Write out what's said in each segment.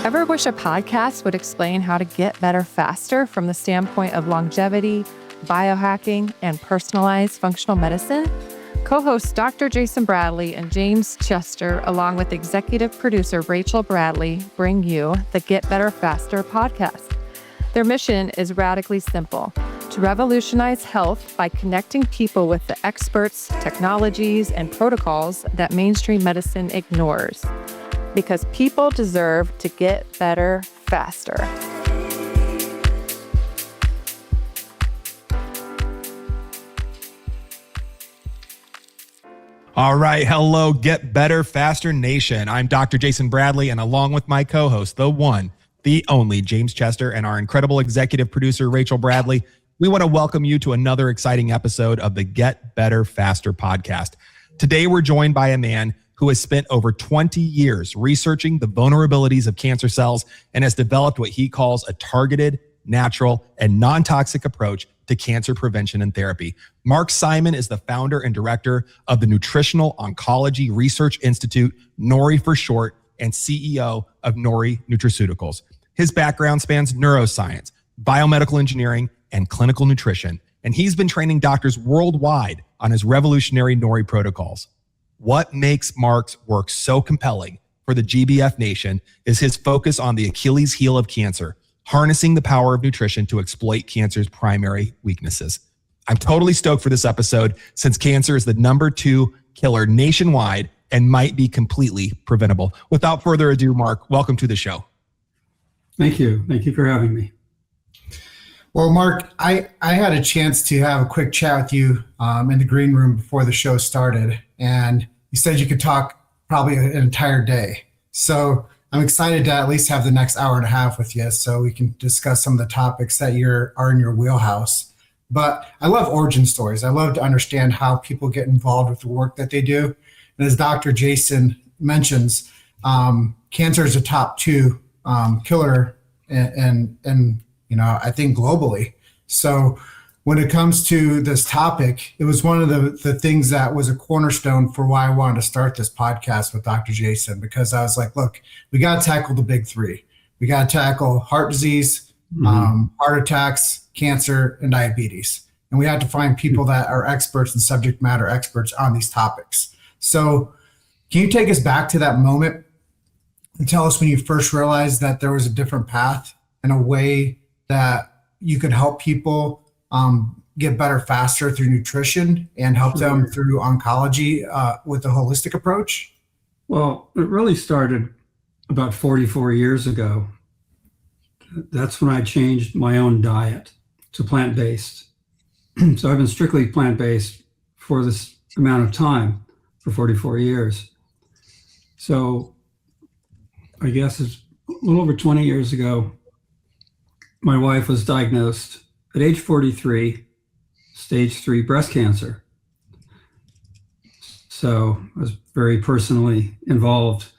Ever wish a podcast would explain how to get better faster from the standpoint of longevity, biohacking, and personalized functional medicine? Co-hosts Dr. Jason Bradley and James Chester, along with executive producer Rachel Bradley, bring you the Get Better Faster podcast. Their mission is radically simple: to revolutionize health by connecting people with the experts, technologies, and protocols that mainstream medicine ignores. Because people deserve to get better faster. All right. Hello, Get Better Faster Nation. I'm Dr. Jason Bradley, and along with my co-host, the one, the only James Chester, and our incredible executive producer, Rachel Bradley, we want to welcome you to another exciting episode of the Get Better Faster podcast. Today, we're joined by a man who has spent over 20 years researching the vulnerabilities of cancer cells and has developed what he calls a targeted, natural, and non-toxic approach to cancer prevention and therapy. Mark Simon is the founder and director of the Nutritional Oncology Research Institute, NORI for short, and CEO of NORI Nutraceuticals. His background spans neuroscience, biomedical engineering, and clinical nutrition, and he's been training doctors worldwide on his revolutionary NORI protocols. What makes Mark's work so compelling for the GBF Nation is his focus on the Achilles heel of cancer, harnessing the power of nutrition to exploit cancer's primary weaknesses. I'm totally stoked for this episode since cancer is the #2 killer nationwide and might be completely preventable. Without further ado, Mark, welcome to the show. Thank you. Thank you for having me. Well, Mark, I had a chance to have a quick chat with you in the green room before the show started, and you said you could talk probably an entire day. So I'm excited to at least have the next hour and a half with you so we can discuss some of the topics that are in your wheelhouse. But I love origin stories. I love to understand how people get involved with the work that they do. And as Dr. Jason mentions, cancer is a top 2 killer and I think globally. So when it comes to this topic, it was one of the things that was a cornerstone for why I wanted to start this podcast with Dr. Jason, because I was like, look, we got to tackle the big 3. We got to tackle heart disease, heart attacks, cancer, and diabetes. And we had to find people that are experts and subject matter experts on these topics. So can you take us back to that moment and tell us when you first realized that there was a different path and a way that you could help people get better faster through nutrition and help them through oncology with a holistic approach? Well, it really started about 44 years ago. That's when I changed my own diet to plant-based. So I've been strictly plant-based for this amount of time, for 44 years. So I guess it's a little over 20 years ago, my wife was diagnosed at age 43, stage 3 breast cancer. So I was very personally involved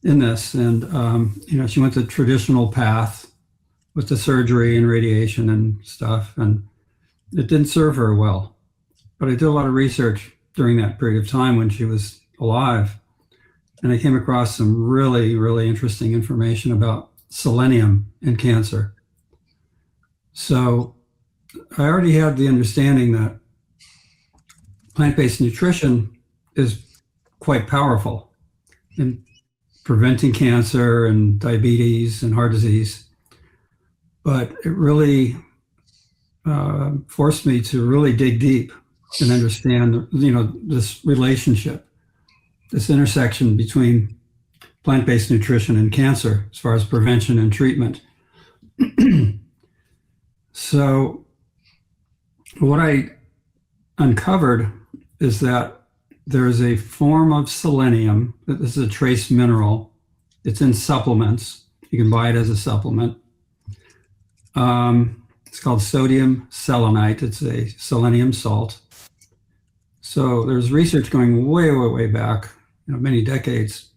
in this. And, she went the traditional path with the surgery and radiation and stuff, and it didn't serve her well. But I did a lot of research during that period of time when she was alive. And I came across some really, really interesting information about selenium in cancer. So I already had the understanding that plant-based nutrition is quite powerful in preventing cancer and diabetes and heart disease. But it really forced me to really dig deep and understand, this relationship, this intersection between plant-based nutrition and cancer as far as prevention and treatment. So what I uncovered is that there is a form of selenium. This is a trace mineral. It's in supplements. You can buy it as a supplement. It's called sodium selenite. It's a selenium salt. So there's research going way, way, way back, many decades.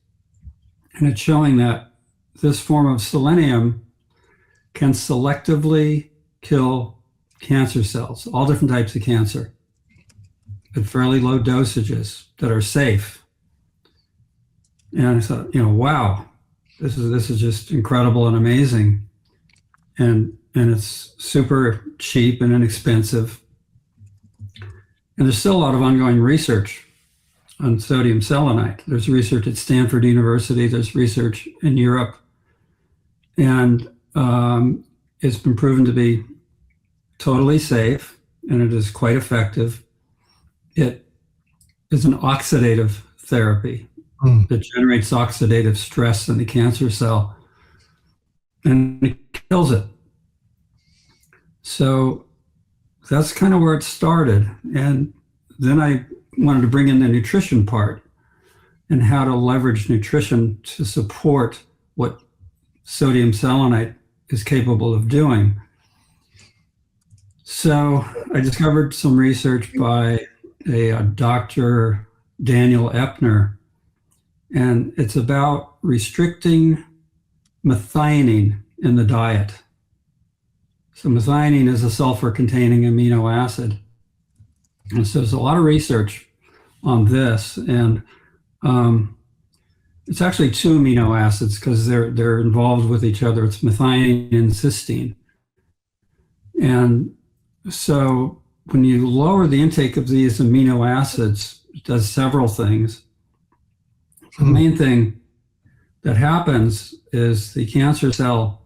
And it's showing that this form of selenium can selectively kill cancer cells, all different types of cancer, at fairly low dosages that are safe. And I thought, wow, This is just incredible and amazing, and it's super cheap and inexpensive. And there's still a lot of ongoing research on sodium selenite. There's research at Stanford University. There's research in Europe, and it's been proven to be totally safe, and it is quite effective. It is an oxidative therapy that generates oxidative stress in the cancer cell, and it kills it. So that's kind of where it started. And then I wanted to bring in the nutrition part and how to leverage nutrition to support what sodium selenite is capable of doing. So I discovered some research by a Dr. Daniel Epner, and it's about restricting methionine in the diet. So methionine is a sulfur-containing amino acid. And so there's a lot of research on this, and it's actually two amino acids because they're involved with each other. It's methionine and cysteine. And so when you lower the intake of these amino acids, it does several things. The main thing that happens is the cancer cell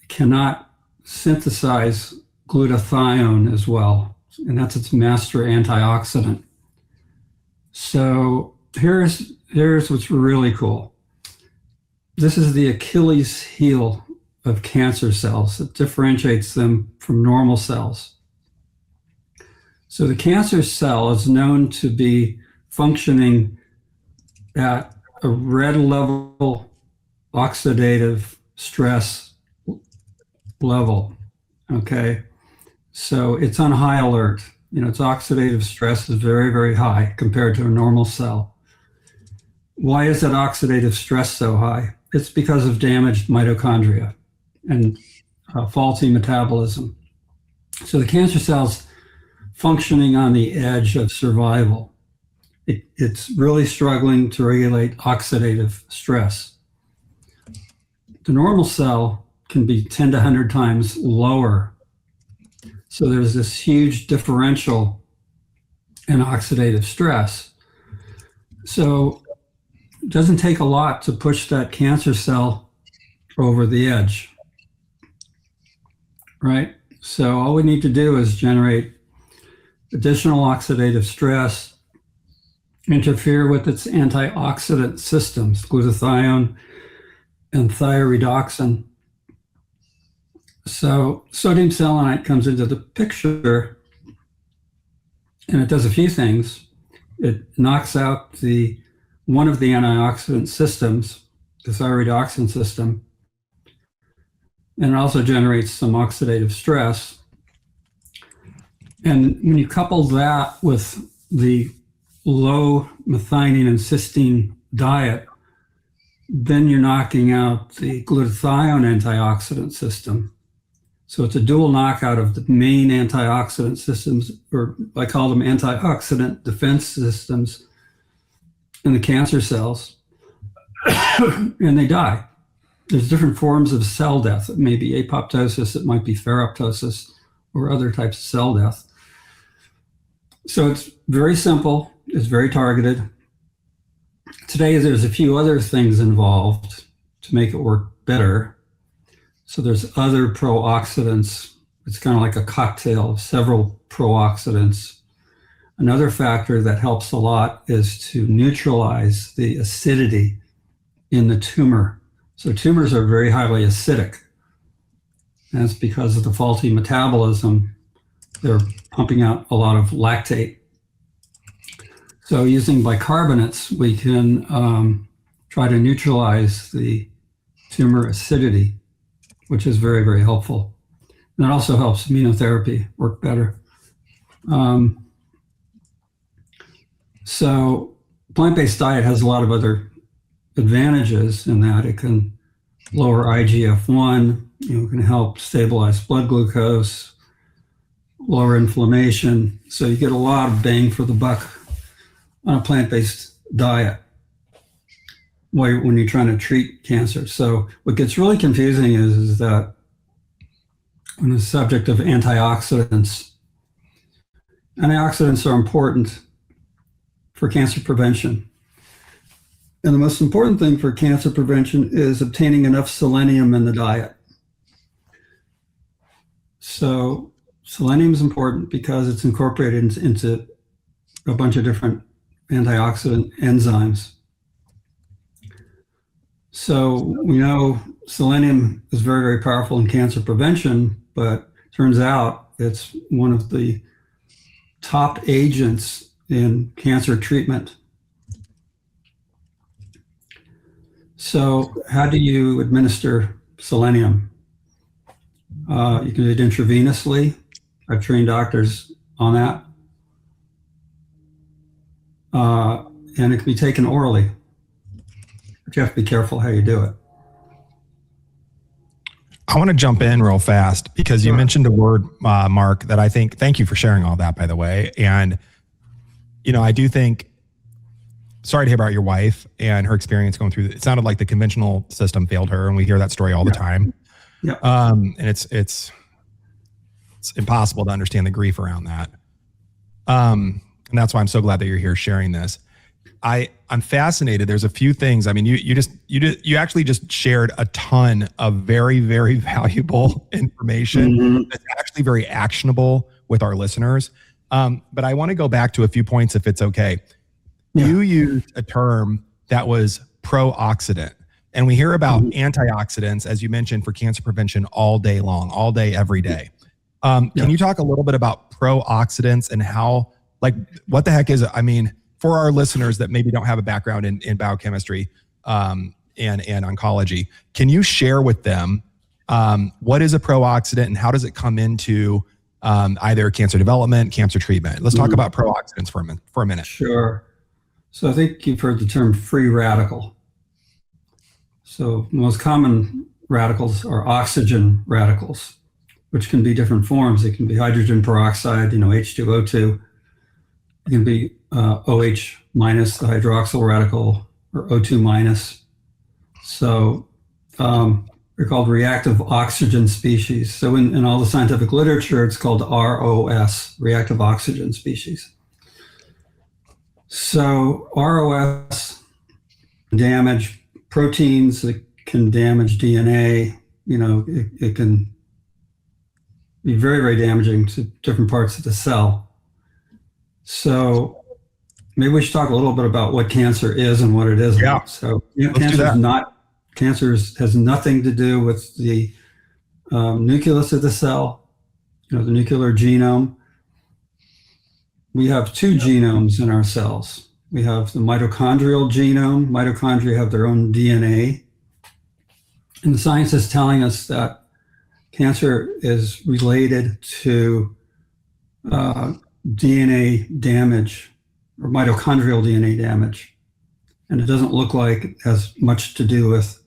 cannot synthesize glutathione as well, and that's its master antioxidant. So here's what's really cool. This is the Achilles heel of cancer cells that differentiates them from normal cells. So the cancer cell is known to be functioning at a red level oxidative stress level, okay? So it's on high alert. Its oxidative stress is very, very high compared to a normal cell. Why is that oxidative stress so high? It's because of damaged mitochondria and faulty metabolism. So the cancer cell's functioning on the edge of survival. It's really struggling to regulate oxidative stress. The normal cell can be 10 to 100 times lower. So there's this huge differential in oxidative stress. So it doesn't take a lot to push that cancer cell over the edge, right? So all we need to do is generate additional oxidative stress, interfere with its antioxidant systems, glutathione and thyroidoxin. So sodium selenite comes into the picture, and it does a few things. It knocks out one of the antioxidant systems, the thyroidoxin system, and it also generates some oxidative stress. And when you couple that with the low methionine and cysteine diet, then you're knocking out the glutathione antioxidant system. So it's a dual knockout of the main antioxidant systems, or I call them antioxidant defense systems in the cancer cells, and they die. There's different forms of cell death. It may be apoptosis, it might be ferroptosis, or other types of cell death. So it's very simple, it's very targeted. Today, there's a few other things involved to make it work better. So there's other pro-oxidants. It's kind of like a cocktail of several pro-oxidants. Another factor that helps a lot is to neutralize the acidity in the tumor. So tumors are very highly acidic. And that's because of the faulty metabolism. They're pumping out a lot of lactate. So using bicarbonates, we can try to neutralize the tumor acidity, which is very, very helpful. And it also helps immunotherapy work better. So plant-based diet has a lot of other advantages in that it can lower IGF-1, it can help stabilize blood glucose, lower inflammation. So you get a lot of bang for the buck on a plant-based diet. when you're trying to treat cancer. So what gets really confusing is that on the subject of antioxidants are important for cancer prevention. And the most important thing for cancer prevention is obtaining enough selenium in the diet. So selenium is important because it's incorporated into a bunch of different antioxidant enzymes. So we know selenium is very, very powerful in cancer prevention, but turns out it's one of the top agents in cancer treatment. So how do you administer selenium? You can do it intravenously. I've trained doctors on that. And it can be taken orally, but you have to be careful how you do it. I want to jump in real fast because you mentioned a word, Mark, that I think, thank you for sharing all that, by the way. And, I do think, sorry to hear about your wife and her experience going through it sounded like the conventional system failed her, and we hear that story all the time. Yeah. And it's impossible to understand the grief around that. And that's why I'm so glad that you're here sharing this. I'm fascinated. There's a few things. I mean, you actually just shared a ton of very, very valuable information that's actually very actionable with our listeners. But I want to go back to a few points if it's okay. Yeah. You used a term that was pro-oxidant, and we hear about antioxidants, as you mentioned, for cancer prevention all day long, all day, every day. Can you talk a little bit about pro-oxidants and how, what the heck is it? I mean, for our listeners that maybe don't have a background in biochemistry and oncology, can you share with them what is a pro-oxidant and how does it come into either cancer development, cancer treatment? Let's talk about pro-oxidants for a minute. Sure. So I think you've heard the term free radical. So the most common radicals are oxygen radicals, which can be different forms. It can be hydrogen peroxide, H2O2. It can be OH minus, the hydroxyl radical, or O2 minus. So they're called reactive oxygen species. So in all the scientific literature, it's called ROS, reactive oxygen species. So ROS damage proteins, it can damage DNA, it can be very, very damaging to different parts of the cell. So maybe we should talk a little bit about what cancer is and what it isn't. Yeah. So cancer has nothing to do with the nucleus of the cell, the nuclear genome. We have two genomes in our cells. We have the mitochondrial genome. Mitochondria have their own DNA. And the science is telling us that cancer is related to DNA damage or mitochondrial DNA damage. And it doesn't look like it has much to do with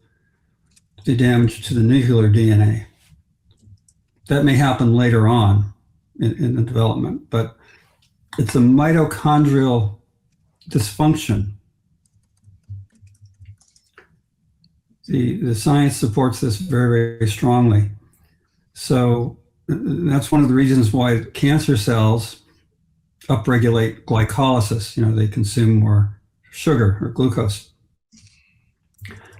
the damage to the nuclear DNA. That may happen later on in the development, but it's a mitochondrial dysfunction. The science supports this very, very strongly. So that's one of the reasons why cancer cells upregulate glycolysis. They consume more sugar or glucose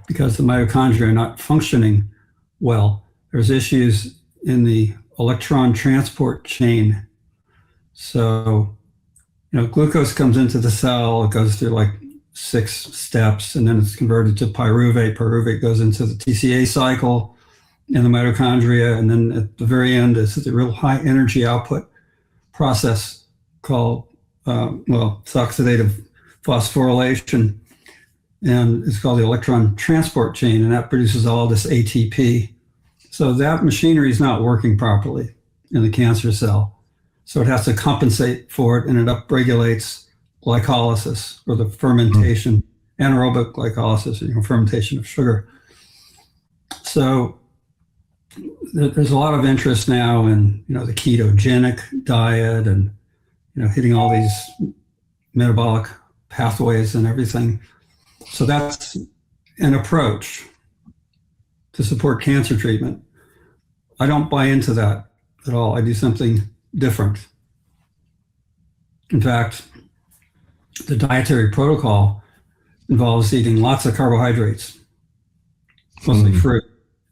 because the mitochondria are not functioning well. There's issues in the electron transport chain. So, glucose comes into the cell, it goes through 6 steps, and then it's converted to pyruvate. Pyruvate goes into the TCA cycle in the mitochondria, and then at the very end is the real high energy output process called, it's oxidative phosphorylation, and it's called the electron transport chain, and that produces all this ATP. So that machinery is not working properly in the cancer cell. So it has to compensate for it, and it upregulates glycolysis, or the fermentation, anaerobic glycolysis, fermentation of sugar. So there's a lot of interest now in, the ketogenic diet and, hitting all these metabolic pathways and everything. So that's an approach to support cancer treatment. I don't buy into that at all. I do something different. In fact, the dietary protocol involves eating lots of carbohydrates, mostly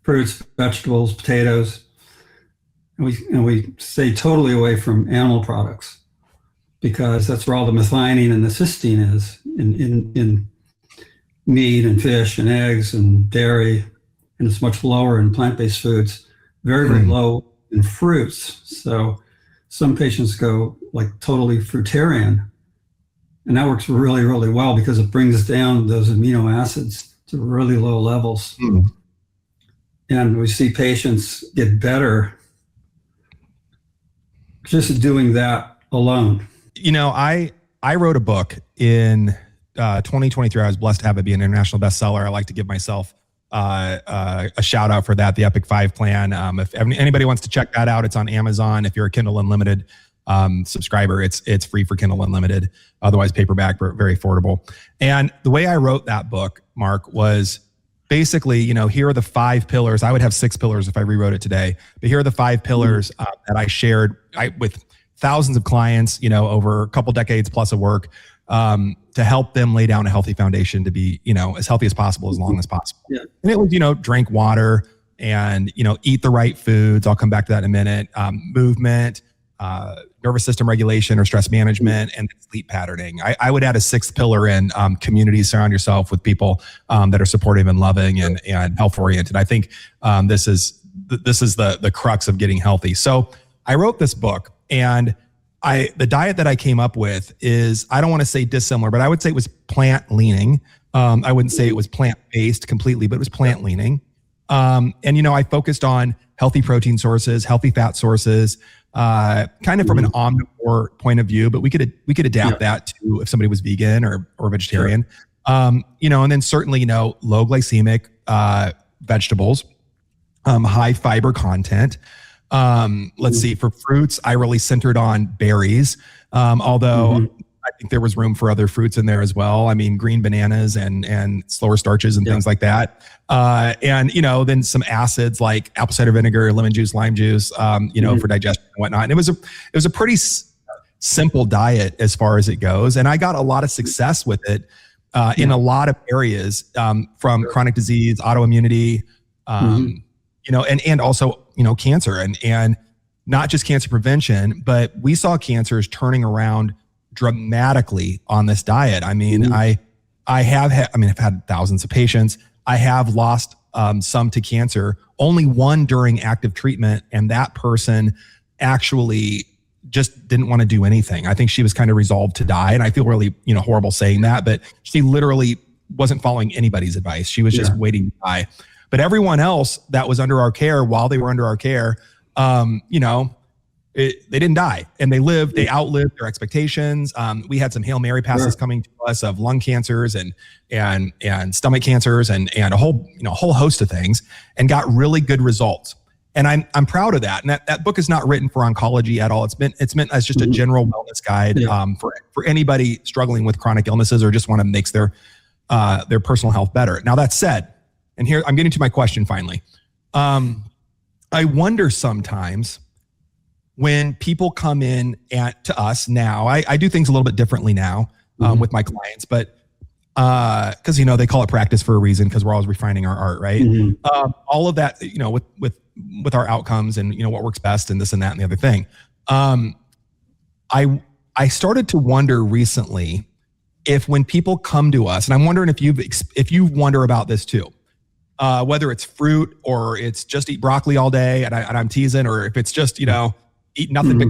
fruits, vegetables, potatoes. And we stay totally away from animal products because that's where all the methionine and the cysteine is in meat and fish and eggs and dairy. And it's much lower in plant-based foods, very, very low in fruits. So some patients go like totally fruitarian. And that works really, really well because it brings down those amino acids to really low levels. And we see patients get better just doing that alone. You know, I wrote a book in 2023. I was blessed to have it be an international bestseller. I like to give myself a shout out for that, the Epic 5 plan. If anybody wants to check that out, it's on Amazon. If you're a Kindle Unlimited subscriber, it's free for Kindle Unlimited. Otherwise, paperback, very affordable. And the way I wrote that book, Mark, was basically, you know, here are the 5 pillars. I would have 6 pillars if I rewrote it today, but here are the 5 pillars that I shared with thousands of clients, you know, over a couple decades plus of work, to help them lay down a healthy foundation to be, you know, as healthy as possible, as long as possible. Yeah. And it was, you know, drink water and, you know, eat the right foods. I'll come back to that in a minute. Movement, nervous system regulation or stress management, and sleep patterning. I would add a 6th pillar in community. Surround yourself with people that are supportive and loving and health oriented. I think this is the crux of getting healthy. So I wrote this book, and the diet that I came up with is, I don't want to say dissimilar, but I would say it was plant leaning. I wouldn't say it was plant-based completely, but it was plant leaning. And, you know, I focused on healthy protein sources, healthy fat sources, kind of from an omnivore point of view, but we could adapt that to if somebody was vegan or vegetarian. You know, and then certainly, you know, low glycemic vegetables, high fiber content. Let's see, for fruits, I really centered on berries. Although I think there was room for other fruits in there as well. I mean, green bananas and slower starches and things like that. And, you know, then some acids like apple cider vinegar, lemon juice, lime juice, you know, for digestion and whatnot. And it was a pretty simple diet as far as it goes. And I got a lot of success with it, in a lot of areas, from chronic disease, autoimmunity, you know, and also, you know, cancer and not just cancer prevention, but we saw cancers turning around dramatically on this diet. I mean, I've had thousands of patients. I have lost some to cancer, only one during active treatment. And that person actually just didn't want to do anything. I think she was kind of resolved to die. And I feel really, you know, horrible saying that, but she literally wasn't following anybody's advice. She was just waiting to die. But everyone else that was under our care, while they were under our care, you know, they didn't die, and they outlived their expectations. We had some Hail Mary passes coming to us of lung cancers and stomach cancers and a whole host of things, and got really good results. And I'm proud of that. And that book is not written for oncology at all. It's meant as just a general wellness guide for anybody struggling with chronic illnesses or just want to make their personal health better. Now, that said, and here I'm getting to my question finally. I wonder sometimes when people come in to us now, I do things a little bit differently now with my clients, but because, you know, they call it practice for a reason, because we're always refining our art, right? All of that, you know, with our outcomes and, you know, what works best and this and that and the other thing. I started to wonder recently if when people come to us, and I'm wondering if you wonder about this too, whether it's fruit or it's just eat broccoli all day and I'm teasing, or if it's just, you know, eat nothing but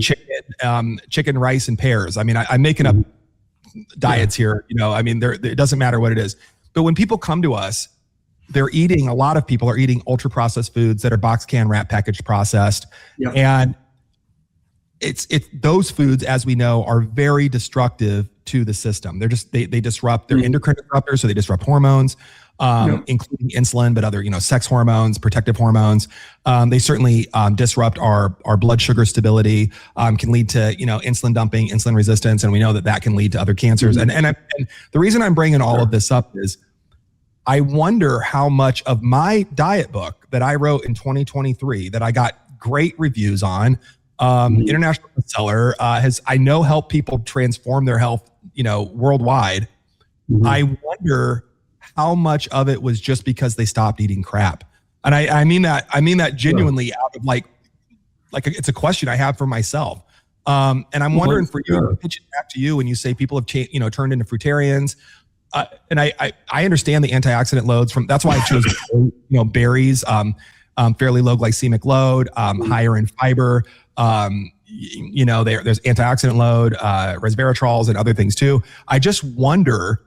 chicken, rice, and pears. I mean, I'm making up diets here, you know, I mean, it doesn't matter what it is. But when people come to us, a lot of people are eating ultra processed foods that are box can, wrap, packaged, processed. And it's those foods, as we know, are very destructive to the system. They disrupt, they're endocrine disruptors, so they disrupt hormones, including insulin, but other, you know, sex hormones, protective hormones. They certainly disrupt our blood sugar stability, can lead to, you know, insulin dumping, insulin resistance, and we know that can lead to other cancers. And the reason I'm bringing all of this up is I wonder how much of my diet book that I wrote in 2023 that I got great reviews on, international bestseller, has, I know, helped people transform their health, worldwide. I wonder how much of it was just because they stopped eating crap. And I mean that genuinely, out of like it's a question I have for myself. And I'm wondering for you, to pitch it back to you, when you say people have turned into fruitarians. And I understand the antioxidant loads that's why I chose, berries, fairly low glycemic load, higher in fiber. There's antioxidant load, resveratrols and other things too. I just wonder,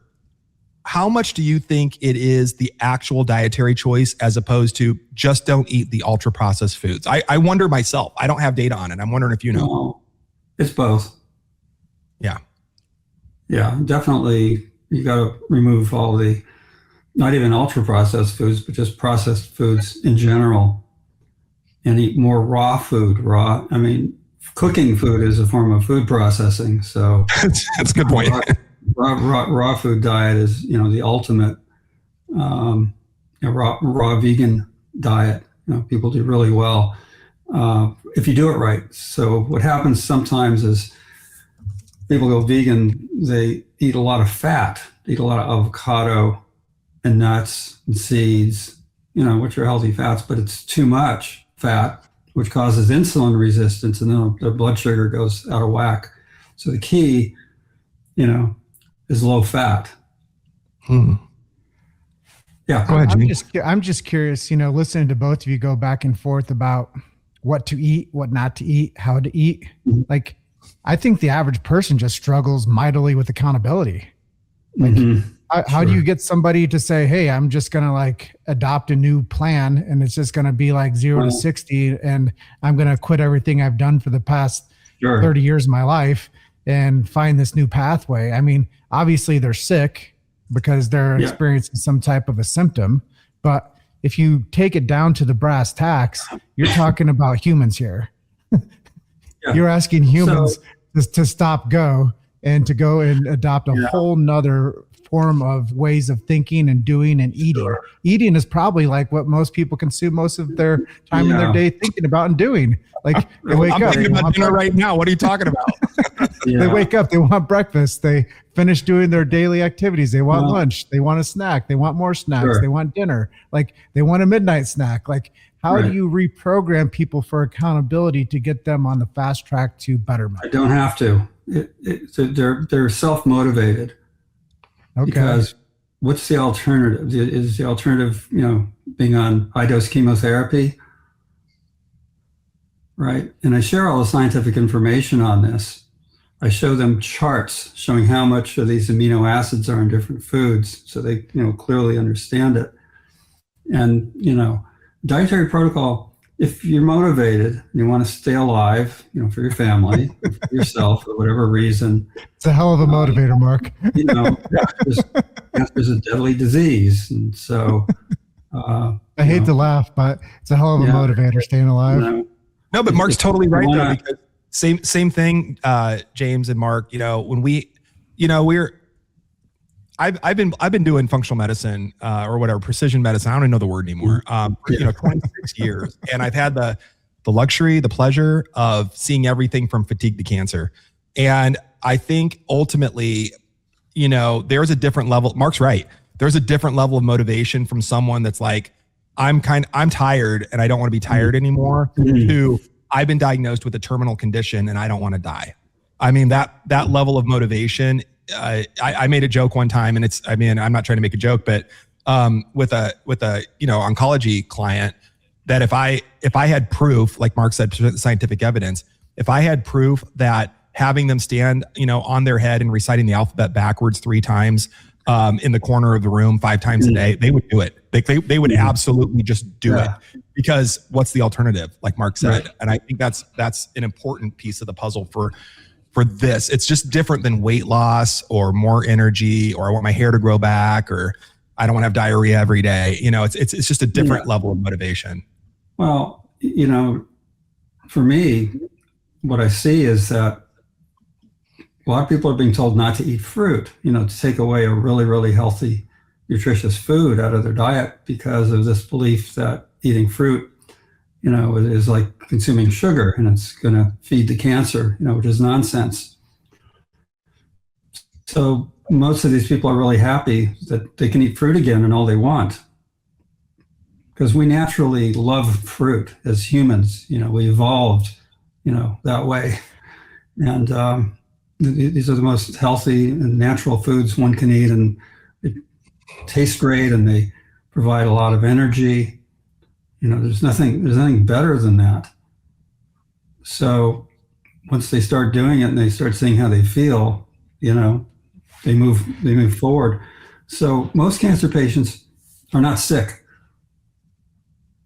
how much do you think it is the actual dietary choice as opposed to just don't eat the ultra processed foods? I wonder myself. I don't have data on it. I'm wondering if you know. No, it's both. Yeah. Yeah, definitely. You got to remove all the, not even ultra processed foods, but just processed foods in general, and eat more raw food. Cooking food is a form of food processing. So that's a good point. Raw food diet is, the ultimate raw vegan diet. People do really well if you do it right. So what happens sometimes is people go vegan, they eat a lot of fat, eat a lot of avocado and nuts and seeds, which are healthy fats, but it's too much fat, which causes insulin resistance, and then their blood sugar goes out of whack. So the key, is low fat. Yeah. Go ahead, Jimmy. I'm just curious, listening to both of you go back and forth about what to eat, what not to eat, how to eat. Like, I think the average person just struggles mightily with accountability. Like, how do you get somebody to say, hey, I'm just going to adopt a new plan, and it's just going to be 0 to 60, and I'm going to quit everything I've done for the past 30 years of my life and find this new pathway? I mean, obviously they're sick because they're experiencing some type of a symptom, but if you take it down to the brass tacks, you're talking about humans here. You're asking humans to stop go and to go and adopt a whole nother form of ways of thinking and doing and eating. Eating is probably what most people consume most of their time in their day thinking about and doing. They wake up. I'm thinking about dinner right now. What are you talking about? They wake up, they want breakfast, they finish doing their daily activities, they want lunch, they want a snack, they want more snacks, they want dinner, they want a midnight snack. How do you reprogram people for accountability to get them on the fast track to betterment? I don't have to. They're self-motivated. Okay. Because what's the alternative? Is the alternative, being on high-dose chemotherapy? Right. And I share all the scientific information on this. I show them charts showing how much of these amino acids are in different foods, so they, clearly understand it. And, dietary protocol, if you're motivated and you want to stay alive, for your family, for yourself, for whatever reason. It's a hell of a motivator, Mark. There's a deadly disease. And so. I hate to laugh, but it's a hell of a motivator, staying alive. No, but Mark's totally right though, because same thing, James and Mark, when I've been doing functional medicine or whatever, precision medicine. I don't even know the word anymore. 26 years, and I've had the luxury, the pleasure of seeing everything from fatigue to cancer. And I think ultimately, there's a different level. Mark's right. There's a different level of motivation from someone that's I'm tired and I don't want to be tired anymore, to I've been diagnosed with a terminal condition and I don't want to die. I mean, that level of motivation. I made a joke one time, and I'm not trying to make a joke, but with a oncology client, that if I had proof, like Mark said, scientific evidence, if I had proof that having them stand, on their head and reciting the alphabet backwards 3 times in the corner of the room 5 times a day, they would do it. They would absolutely just do it, because what's the alternative, like Mark said? And I think that's an important piece of the puzzle for this. It's just different than weight loss or more energy, or I want my hair to grow back, or I don't want to have diarrhea every day. It's just a different level of motivation. Well, for me, what I see is that a lot of people are being told not to eat fruit, to take away a really, really healthy nutritious food out of their diet because of this belief that eating fruit, is like consuming sugar and it's going to feed the cancer, which is nonsense. So most of these people are really happy that they can eat fruit again and all they want, because we naturally love fruit as humans. We evolved, that way. And these are the most healthy and natural foods one can eat, and it tastes great, and they provide a lot of energy. There's nothing better than that. So once they start doing it and they start seeing how they feel, they move forward. So most cancer patients are not sick.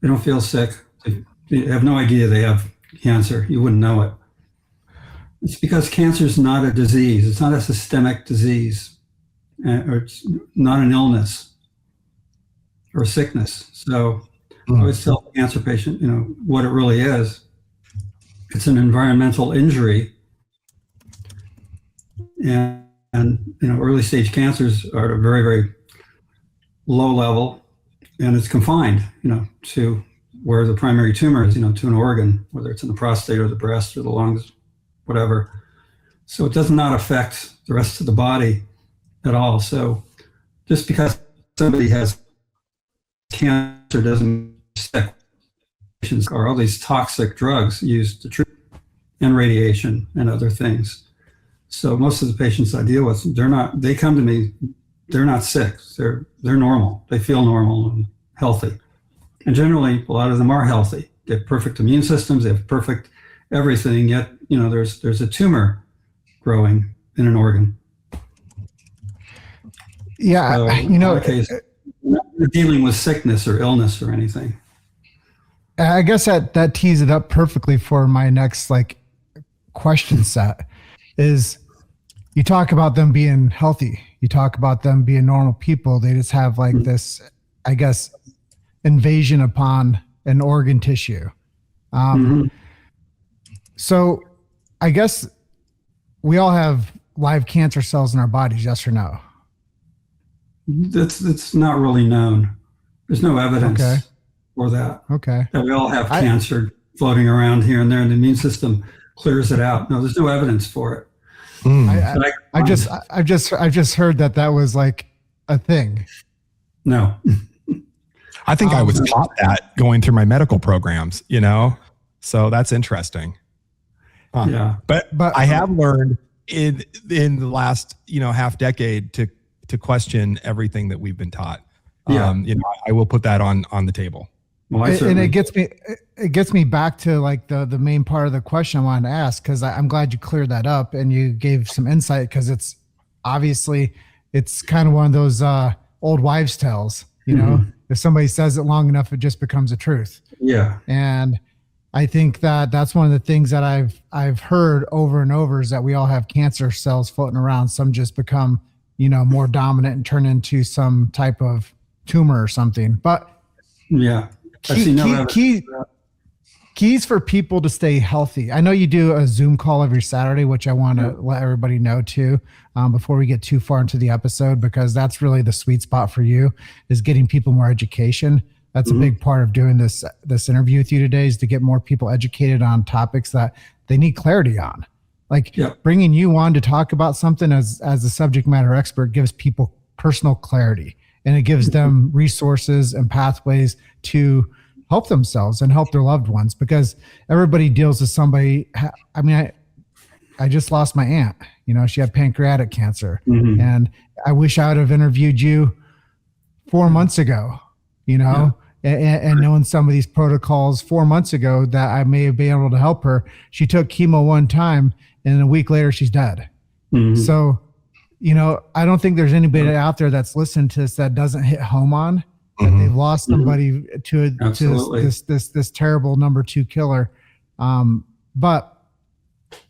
They don't feel sick. They have no idea they have cancer. You wouldn't know it. It's because cancer is not a disease. It's not a systemic disease, or it's not an illness or sickness. So I always tell the cancer patient, what it really is. It's an environmental injury. And early stage cancers are at a very, very low level, and it's confined, to where the primary tumor is, to an organ, whether it's in the prostate or the breast or the lungs, whatever. So it does not affect the rest of the body at all. So just because somebody has cancer doesn't affect patients, or all these toxic drugs used to treat, and radiation and other things. So most of the patients I deal with, they come to me, they're not sick. They're normal. They feel normal and healthy. And generally, a lot of them are healthy. They have perfect immune systems. They have perfect everything. Yet, there's a tumor growing in an organ. Yeah, so in our case, we're not dealing with sickness or illness or anything. I guess that tees it up perfectly for my next question set. Is you talk about them being healthy, you talk about them being normal people. They just have this, I guess, invasion upon an organ tissue. So I guess we all have live cancer cells in our bodies, yes or no? That's not really known. There's no evidence for that. Okay. That we all have cancer floating around here and there, and the immune system clears it out. No, there's no evidence for it. I've just heard that was a thing. No. I think I was taught that going through my medical programs, so that's interesting. Yeah. But I have learned in the last, half decade to question everything that we've been taught. Yeah. I will put that on the table. Well, and it gets me back to the main part of the question I wanted to ask, because I'm glad you cleared that up and you gave some insight, because it's obviously kind of one of those old wives' tales. If somebody says it long enough, it just becomes a truth. Yeah. And I think that's one of the things that I've heard over and over, is that we all have cancer cells floating around. Some just become more dominant and turn into some type of tumor or something. But yeah. Keys for people to stay healthy. I know you do a Zoom call every Saturday, which I want to let everybody know too, before we get too far into the episode, because that's really the sweet spot for you, is getting people more education. That's a big part of doing this interview with you today, is to get more people educated on topics that they need clarity on. Bringing you on to talk about something as a subject matter expert gives people personal clarity, and it gives them resources and pathways to help themselves and help their loved ones, because everybody deals with somebody. I mean, I just lost my aunt, she had pancreatic cancer, and I wish I would have interviewed you 4 months ago, and knowing some of these protocols 4 months ago, that I may have been able to help her. She took chemo one time and a week later she's dead. So, I don't think there's anybody out there that's listening to this that doesn't hit home on that they've lost somebody to this terrible number 2 killer. But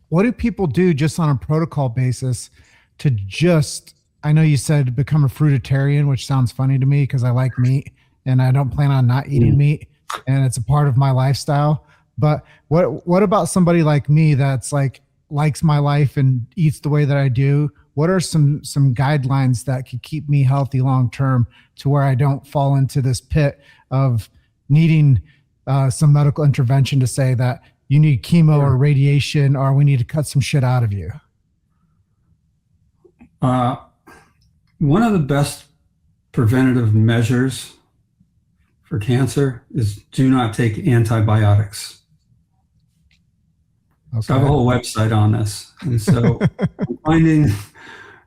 what do people do just on a protocol basis to I know you said become a fruitarian, which sounds funny to me because I like meat and I don't plan on not eating meat, and it's a part of my lifestyle. But what about somebody like me that's likes my life and eats the way that I do? what are some guidelines that could keep me healthy long term to where I don't fall into this pit of needing some medical intervention to say that you need chemo or radiation, or we need to cut some shit out of you? One of the best preventative measures for cancer is do not take antibiotics. Okay. So I have a whole website on this. And so I'm finding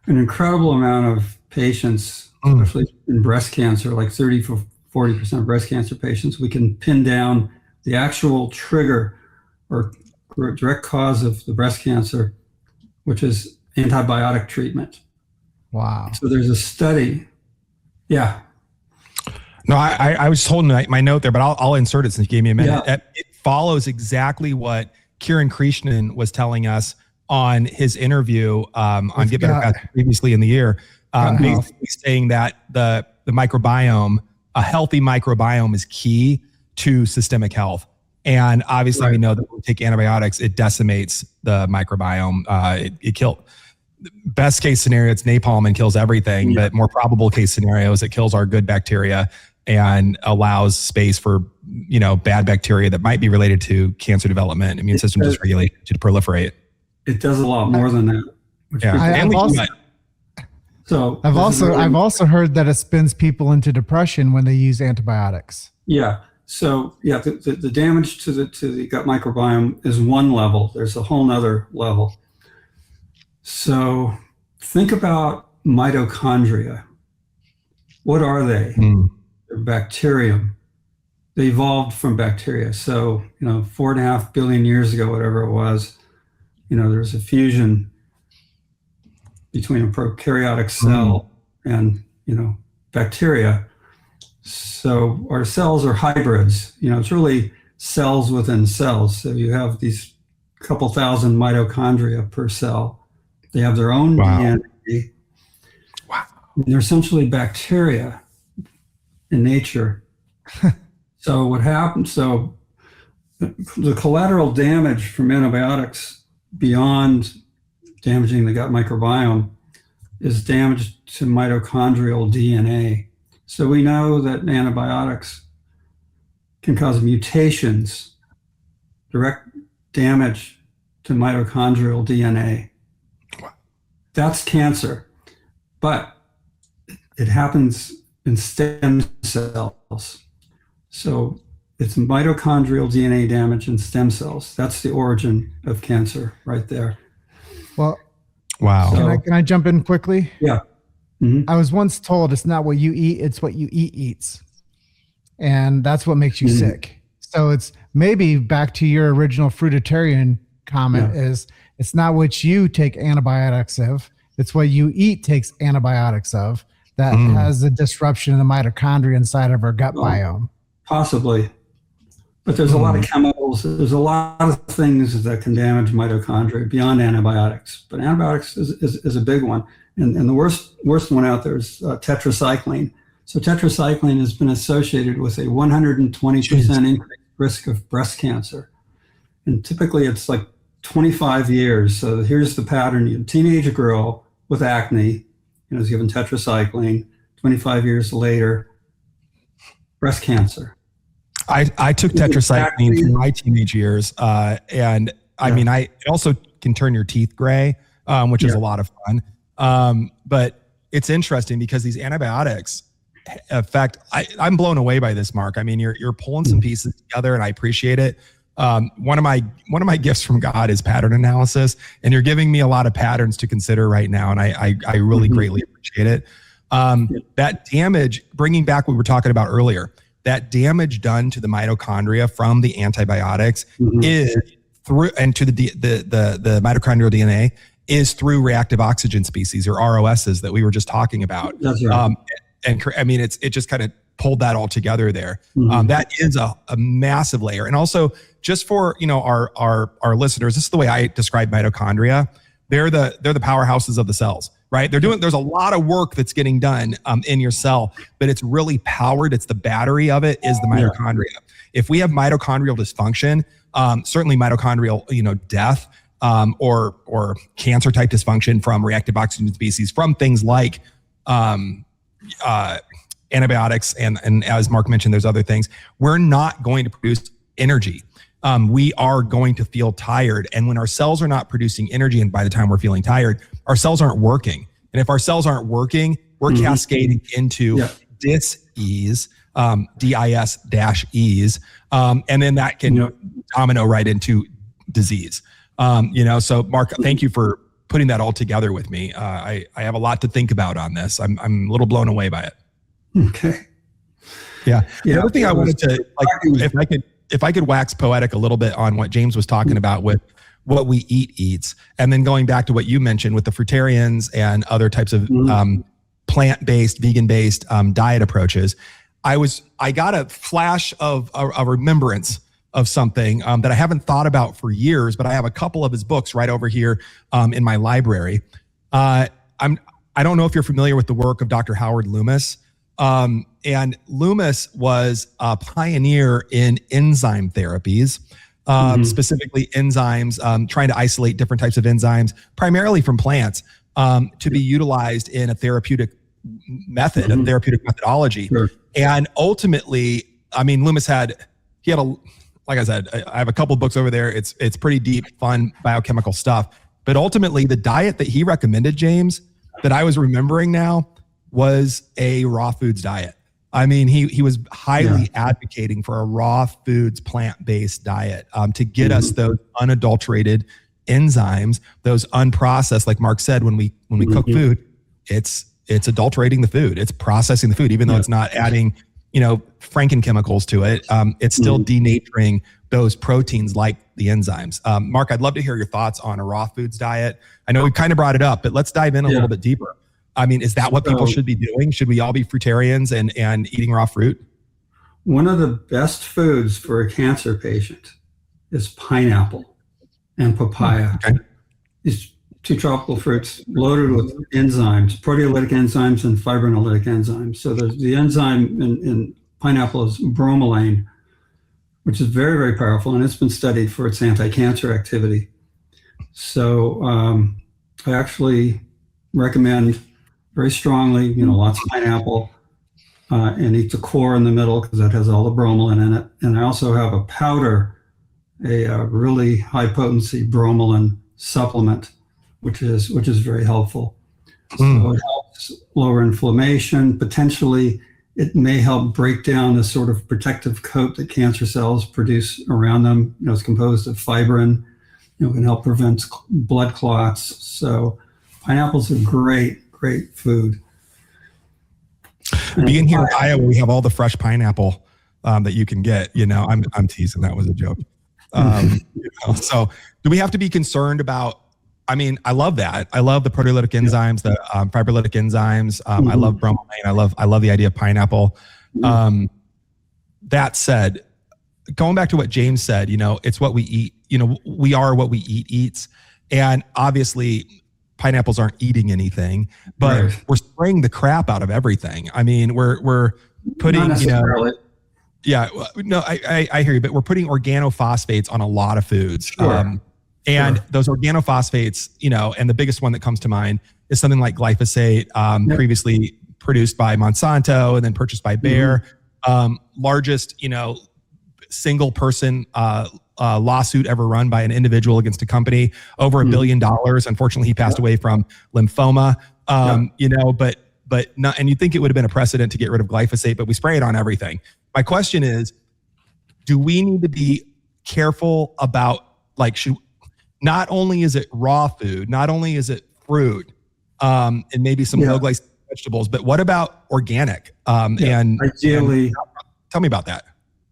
an incredible amount of patients, especially in breast cancer, like 30 to 40% of breast cancer patients, we can pin down the actual trigger or direct cause of the breast cancer, which is antibiotic treatment. Wow. So there's a study. Yeah. No, I was holding my note there, but I'll insert it since you gave me a minute. Yeah. It follows exactly what Kiran Krishnan was telling us on his interview on Get Better Fast previously in the year, basically saying that the microbiome, a healthy microbiome, is key to systemic health. And obviously, we know that when we take antibiotics, it decimates the microbiome. It kills. Best case scenario, it's napalm and kills everything. But more probable case scenario is it kills our good bacteria and allows space for bad bacteria that might be related to cancer development, immune system dysregulation to proliferate. It does a lot more than that. I've also heard that it spins people into depression when they use antibiotics. Yeah. So the damage to the gut microbiome is one level. There's a whole nother level. So think about mitochondria. What are they? They're bacterium. They evolved from bacteria. So 4.5 billion years ago, whatever it was, there's a fusion between a prokaryotic cell and bacteria. So our cells are hybrids. It's really cells within cells. So you have these couple thousand mitochondria per cell. They have their own DNA. Wow. And they're essentially bacteria in nature. So what happens? So the collateral damage from antibiotics, beyond damaging the gut microbiome, is damage to mitochondrial DNA. So we know that antibiotics can cause mutations, direct damage to mitochondrial DNA. That's cancer, but it happens in stem cells. So it's mitochondrial DNA damage in stem cells. That's the origin of cancer right there. Well, wow. Can I jump in quickly? Yeah. I was once told it's not what you eat, it's what you eats. And that's what makes you sick. So it's maybe back to your original fruitarian comment is it's not what you take antibiotics of, it's what you eat takes antibiotics of that has a disruption in the mitochondria inside of our gut biome. Possibly. But there's a lot of chemicals. There's a lot of things that can damage mitochondria beyond antibiotics. But antibiotics is a big one. And the worst one out there is tetracycline. So tetracycline has been associated with a 120% increased risk of breast cancer. And typically it's like 25 years. So here's the pattern. You have a teenage girl with acne, is given tetracycline. 25 years later, breast cancer. I took tetracycline through my teenage years. And I mean, it also can turn your teeth gray, which is a lot of fun. But it's interesting because these antibiotics affect, I'm blown away by this, Mark. I mean, you're pulling some pieces together and I appreciate it. One of my gifts from God is pattern analysis, and you're giving me a lot of patterns to consider right now. And I really greatly appreciate it. That damage, bringing back what we were talking about earlier, that damage done to the mitochondria from the antibiotics is through, and to the mitochondrial DNA is through reactive oxygen species, or ROSs, that we were just talking about. That's right. And I mean, it just kind of pulled that all together there. That is a massive layer. And also, just for our listeners, this is the way I describe mitochondria. They're the powerhouses of the cells, right? There's a lot of work that's getting done in your cell, but it's really powered. It's the battery of it is the mitochondria. If we have mitochondrial dysfunction, certainly mitochondrial death, or cancer type dysfunction from reactive oxygen species, from things like antibiotics, and as Mark mentioned, there's other things, we're not going to produce energy. We are going to feel tired. And when our cells are not producing energy, and by the time we're feeling tired, our cells aren't working. And if our cells aren't working, we're cascading into dis-ease, DIS-ease. And then that can domino right into disease. So Mark, thank you for putting that all together with me. I have a lot to think about on this. I'm a little blown away by it. Okay. Yeah. The other thing I wanted to, if I could wax poetic a little bit on what James was talking about with what we eats, and then going back to what you mentioned with the fruitarians and other types of plant-based, vegan-based diet approaches, I got a flash of a remembrance of something that I haven't thought about for years, but I have a couple of his books right over here in my library. I don't know if you're familiar with the work of Dr. Howard Loomis. And Loomis was a pioneer in enzyme therapies, specifically enzymes, trying to isolate different types of enzymes, primarily from plants, to be utilized in a therapeutic method, a therapeutic methodology. Sure. And ultimately, I mean, Loomis like I said, I have a couple books over there. It's pretty deep, fun biochemical stuff. But ultimately, the diet that he recommended, James, that I was remembering now, was a raw foods diet. I mean, he was highly advocating for a raw foods, plant-based diet to get us those unadulterated enzymes, those unprocessed, like Mark said, when we cook food, it's adulterating the food. It's processing the food, even though it's not adding, Frankenchemicals to it. It's still denaturing those proteins like the enzymes. Mark, I'd love to hear your thoughts on a raw foods diet. I know we kind of brought it up, but let's dive in a little bit deeper. I mean, is that what people should be doing? Should we all be fruitarians and eating raw fruit? One of the best foods for a cancer patient is pineapple and papaya. Okay. These two tropical fruits loaded with enzymes, proteolytic enzymes and fibrinolytic enzymes. So the enzyme in pineapple is bromelain, which is very, very powerful, and it's been studied for its anti-cancer activity. So I actually recommend very strongly, lots of pineapple, and eat the core in the middle because that has all the bromelain in it. And I also have a powder, a really high potency bromelain supplement, which is very helpful. So it helps lower inflammation. Potentially, it may help break down the sort of protective coat that cancer cells produce around them. It's composed of fibrin. Can help prevent blood clots. So pineapple's a great food. Being here in Iowa, we have all the fresh pineapple that you can get. I'm teasing. That was a joke. So do we have to be concerned about? I mean, I love that. I love the proteolytic enzymes, the fibrolytic enzymes. I love bromelain. I love the idea of pineapple. That said, going back to what James said, it's what we eat. We are what we eats, and obviously, pineapples aren't eating anything, but we're spraying the crap out of everything. I mean, we're putting, I hear you, but we're putting organophosphates on a lot of foods. Sure. Those organophosphates, and the biggest one that comes to mind is something like glyphosate, previously produced by Monsanto and then purchased by Bayer. Largest, single person lawsuit ever run by an individual against a company, over $1 billion. Unfortunately, he passed away from lymphoma. But not, and you'd think it would have been a precedent to get rid of glyphosate, but we spray it on everything. My question is, do we need to be careful about, not only is it raw food, not only is it fruit, and maybe some low glycemic vegetables, but what about organic? And ideally, tell me about that.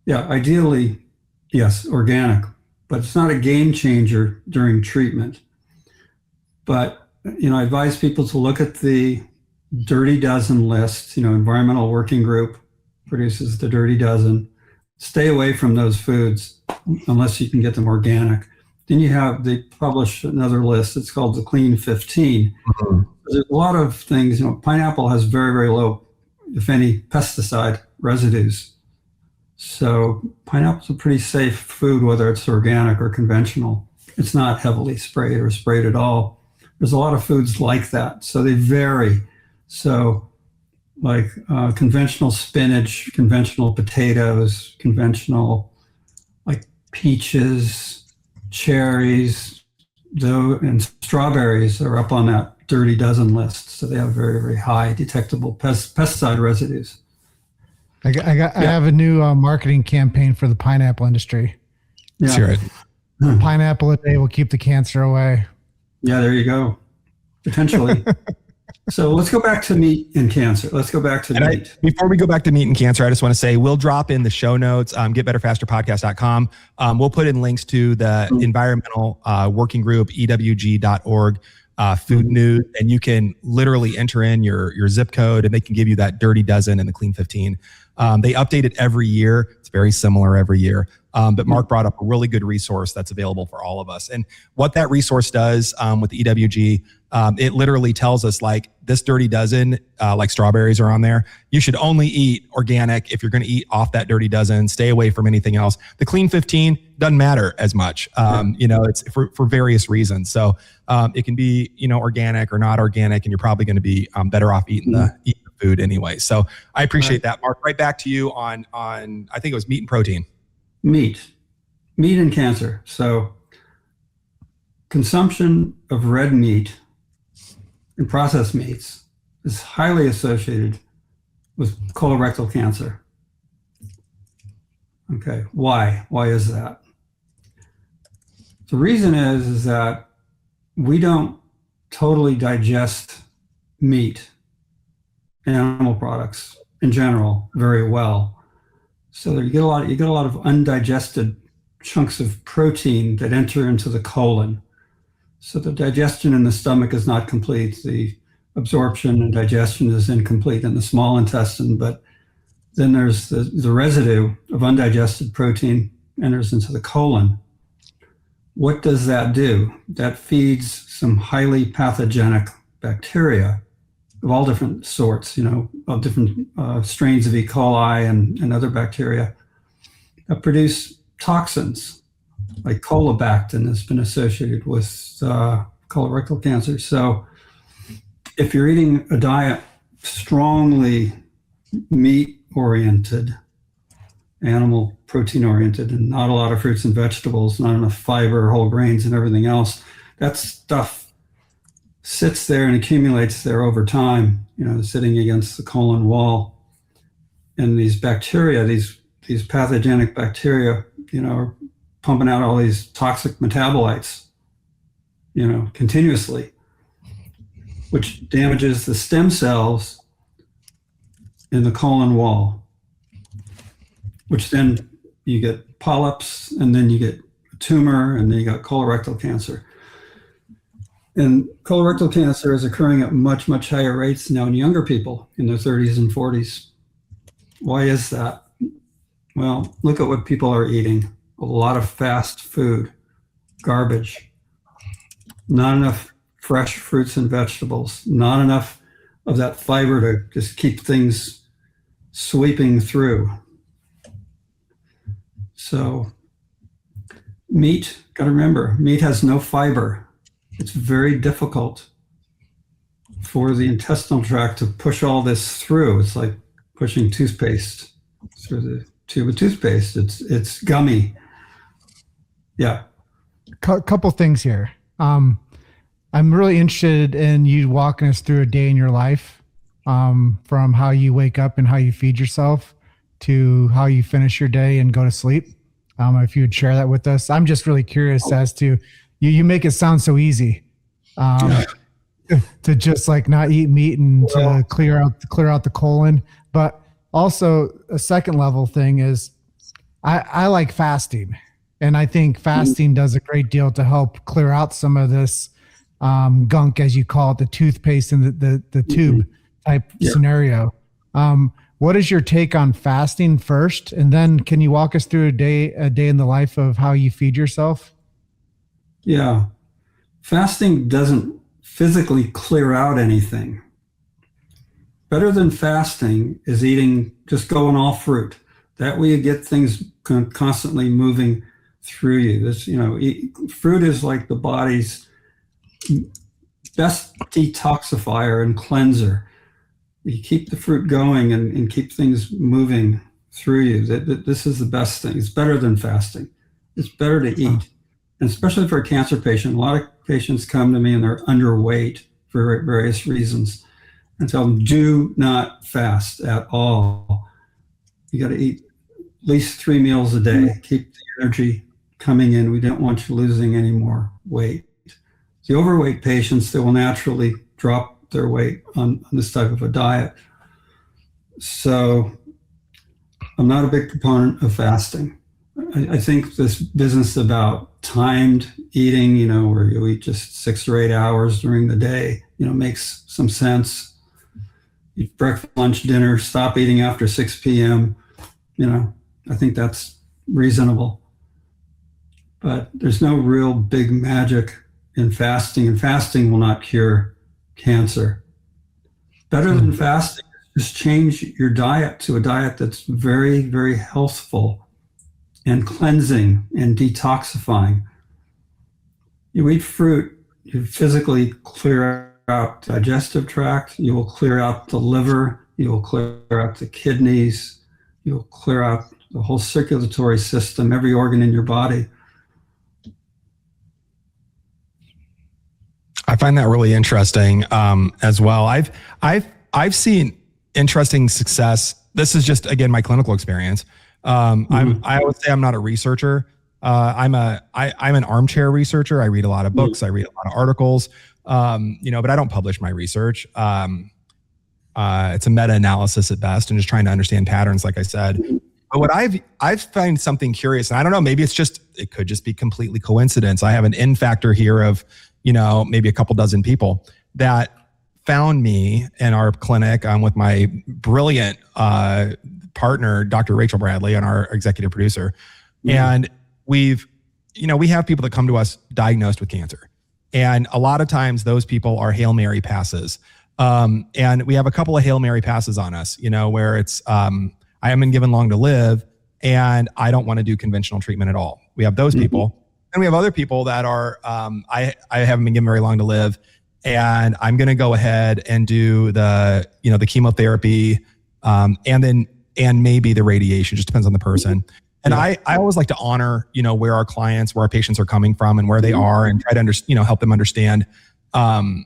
Yeah, ideally, yes, organic, but it's not a game changer during treatment. But, I advise people to look at the Dirty Dozen list. Environmental Working Group produces the Dirty Dozen. Stay away from those foods unless you can get them organic. Then they publish another list. It's called the Clean 15. There's a lot of things. Pineapple has very, very low, if any, pesticide residues. So pineapple's a pretty safe food, whether it's organic or conventional. It's not heavily sprayed or sprayed at all. There's a lot of foods like that, so they vary. So like conventional spinach, conventional potatoes, conventional like peaches, cherries, and strawberries are up on that dirty dozen list. So they have very, very high detectable pesticide residues. I have a new marketing campaign for the pineapple industry. Yeah. Sure. Pineapple a day will keep the cancer away. Yeah, there you go. Potentially. So let's go back to meat and cancer. Let's go back to meat. Before we go back to meat and cancer, I just want to say we'll drop in the show notes, getbetterfasterpodcast.com. We'll put in links to the environmental working group, ewg.org, food news, and you can literally enter in your zip code and they can give you that dirty dozen and the clean 15. They update it every year. It's very similar every year. But Mark brought up a really good resource that's available for all of us. And what that resource does with the EWG, it literally tells us like this dirty dozen, like strawberries are on there. You should only eat organic if you're going to eat off that dirty dozen. Stay away from anything else. The clean 15 doesn't matter as much. It's for various reasons. So it can be, organic or not organic, and you're probably going to be better off eating the food anyway. So I appreciate that, Mark. Right back to you on I think it was meat and protein. Meat and cancer. So consumption of red meat and processed meats is highly associated with colorectal cancer. Okay, why? Why is that? The reason is that we don't totally digest meat and animal products in general very well. So you get a lot of undigested chunks of protein that enter into the colon. So the digestion in the stomach is not complete. The absorption and digestion is incomplete in the small intestine, but then there's the residue of undigested protein enters into the colon. What does that do? That feeds some highly pathogenic bacteria of all different sorts, of different strains of E. coli and other bacteria that produce toxins, like colobactin has been associated with colorectal cancer. So if you're eating a diet strongly meat-oriented, animal protein-oriented, and not a lot of fruits and vegetables, not enough fiber, whole grains, and everything else, that stuff sits there and accumulates there over time, sitting against the colon wall. And these bacteria, these pathogenic bacteria, are pumping out all these toxic metabolites, continuously, which damages the stem cells in the colon wall, which then you get polyps, and then you get a tumor, and then you got colorectal cancer. And colorectal cancer is occurring at much, much higher rates now in younger people in their 30s and 40s. Why is that? Well, look at what people are eating. A lot of fast food, garbage, not enough fresh fruits and vegetables, not enough of that fiber to just keep things sweeping through. So meat, got to remember, meat has no fiber. It's very difficult for the intestinal tract to push all this through. It's like pushing toothpaste through the tube of toothpaste. It's gummy. Yeah. Couple things here. I'm really interested in you walking us through a day in your life, from how you wake up and how you feed yourself to how you finish your day and go to sleep. If you would share that with us. I'm just really curious as to, you make it sound so easy, to just like not eat meat and to clear out the colon. But also a second level thing is I like fasting, and I think fasting does a great deal to help clear out some of this gunk, as you call it, the toothpaste and the tube type scenario. What is your take on fasting first? And then can you walk us through a day in the life of how you feed yourself? Yeah. Fasting doesn't physically clear out anything. Better than fasting is eating, just going all fruit. That way you get things constantly moving through you. This, fruit is like the body's best detoxifier and cleanser. You keep the fruit going and keep things moving through you. This is the best thing. It's better than fasting. It's better to eat. And especially for a cancer patient, a lot of patients come to me and they're underweight for various reasons. And tell them, do not fast at all. You got to eat at least 3 meals a day. Keep the energy coming in. We don't want you losing any more weight. The overweight patients, they will naturally drop their weight on this type of a diet. So I'm not a big proponent of fasting. I think this business about timed eating, where you eat just 6 or 8 hours during the day, makes some sense. Eat breakfast, lunch, dinner, stop eating after 6 p.m. I think that's reasonable. But there's no real big magic in fasting, and fasting will not cure cancer. Better than fasting, just change your diet to a diet that's very, very healthful and cleansing and detoxifying. You eat fruit, you physically clear out the digestive tract, you will clear out the liver, you will clear out the kidneys, you will clear out the whole circulatory system, every organ in your body. I find that really interesting as well. I've seen interesting success. This is just, again, my clinical experience. I would say I'm not a researcher. I'm an armchair researcher. I read a lot of books. I read a lot of articles. But I don't publish my research. It's a meta-analysis at best and just trying to understand patterns, like I said. But what I've found something curious, and I don't know, maybe it could just be completely coincidence. I have an N factor here of, maybe a couple dozen people that found me in our clinic with my brilliant partner, Dr. Rachel Bradley, and our executive producer. And we have people that come to us diagnosed with cancer. And a lot of times those people are Hail Mary passes. And we have a couple of Hail Mary passes on us, where it's, I haven't been given long to live and I don't want to do conventional treatment at all. We have those people. And we have other people that are, I haven't been given very long to live and I'm going to go ahead and do the chemotherapy, and maybe the radiation, just depends on the person. And I always like to honor, where our clients, where our patients are coming from and where they are, and try to help them understand, the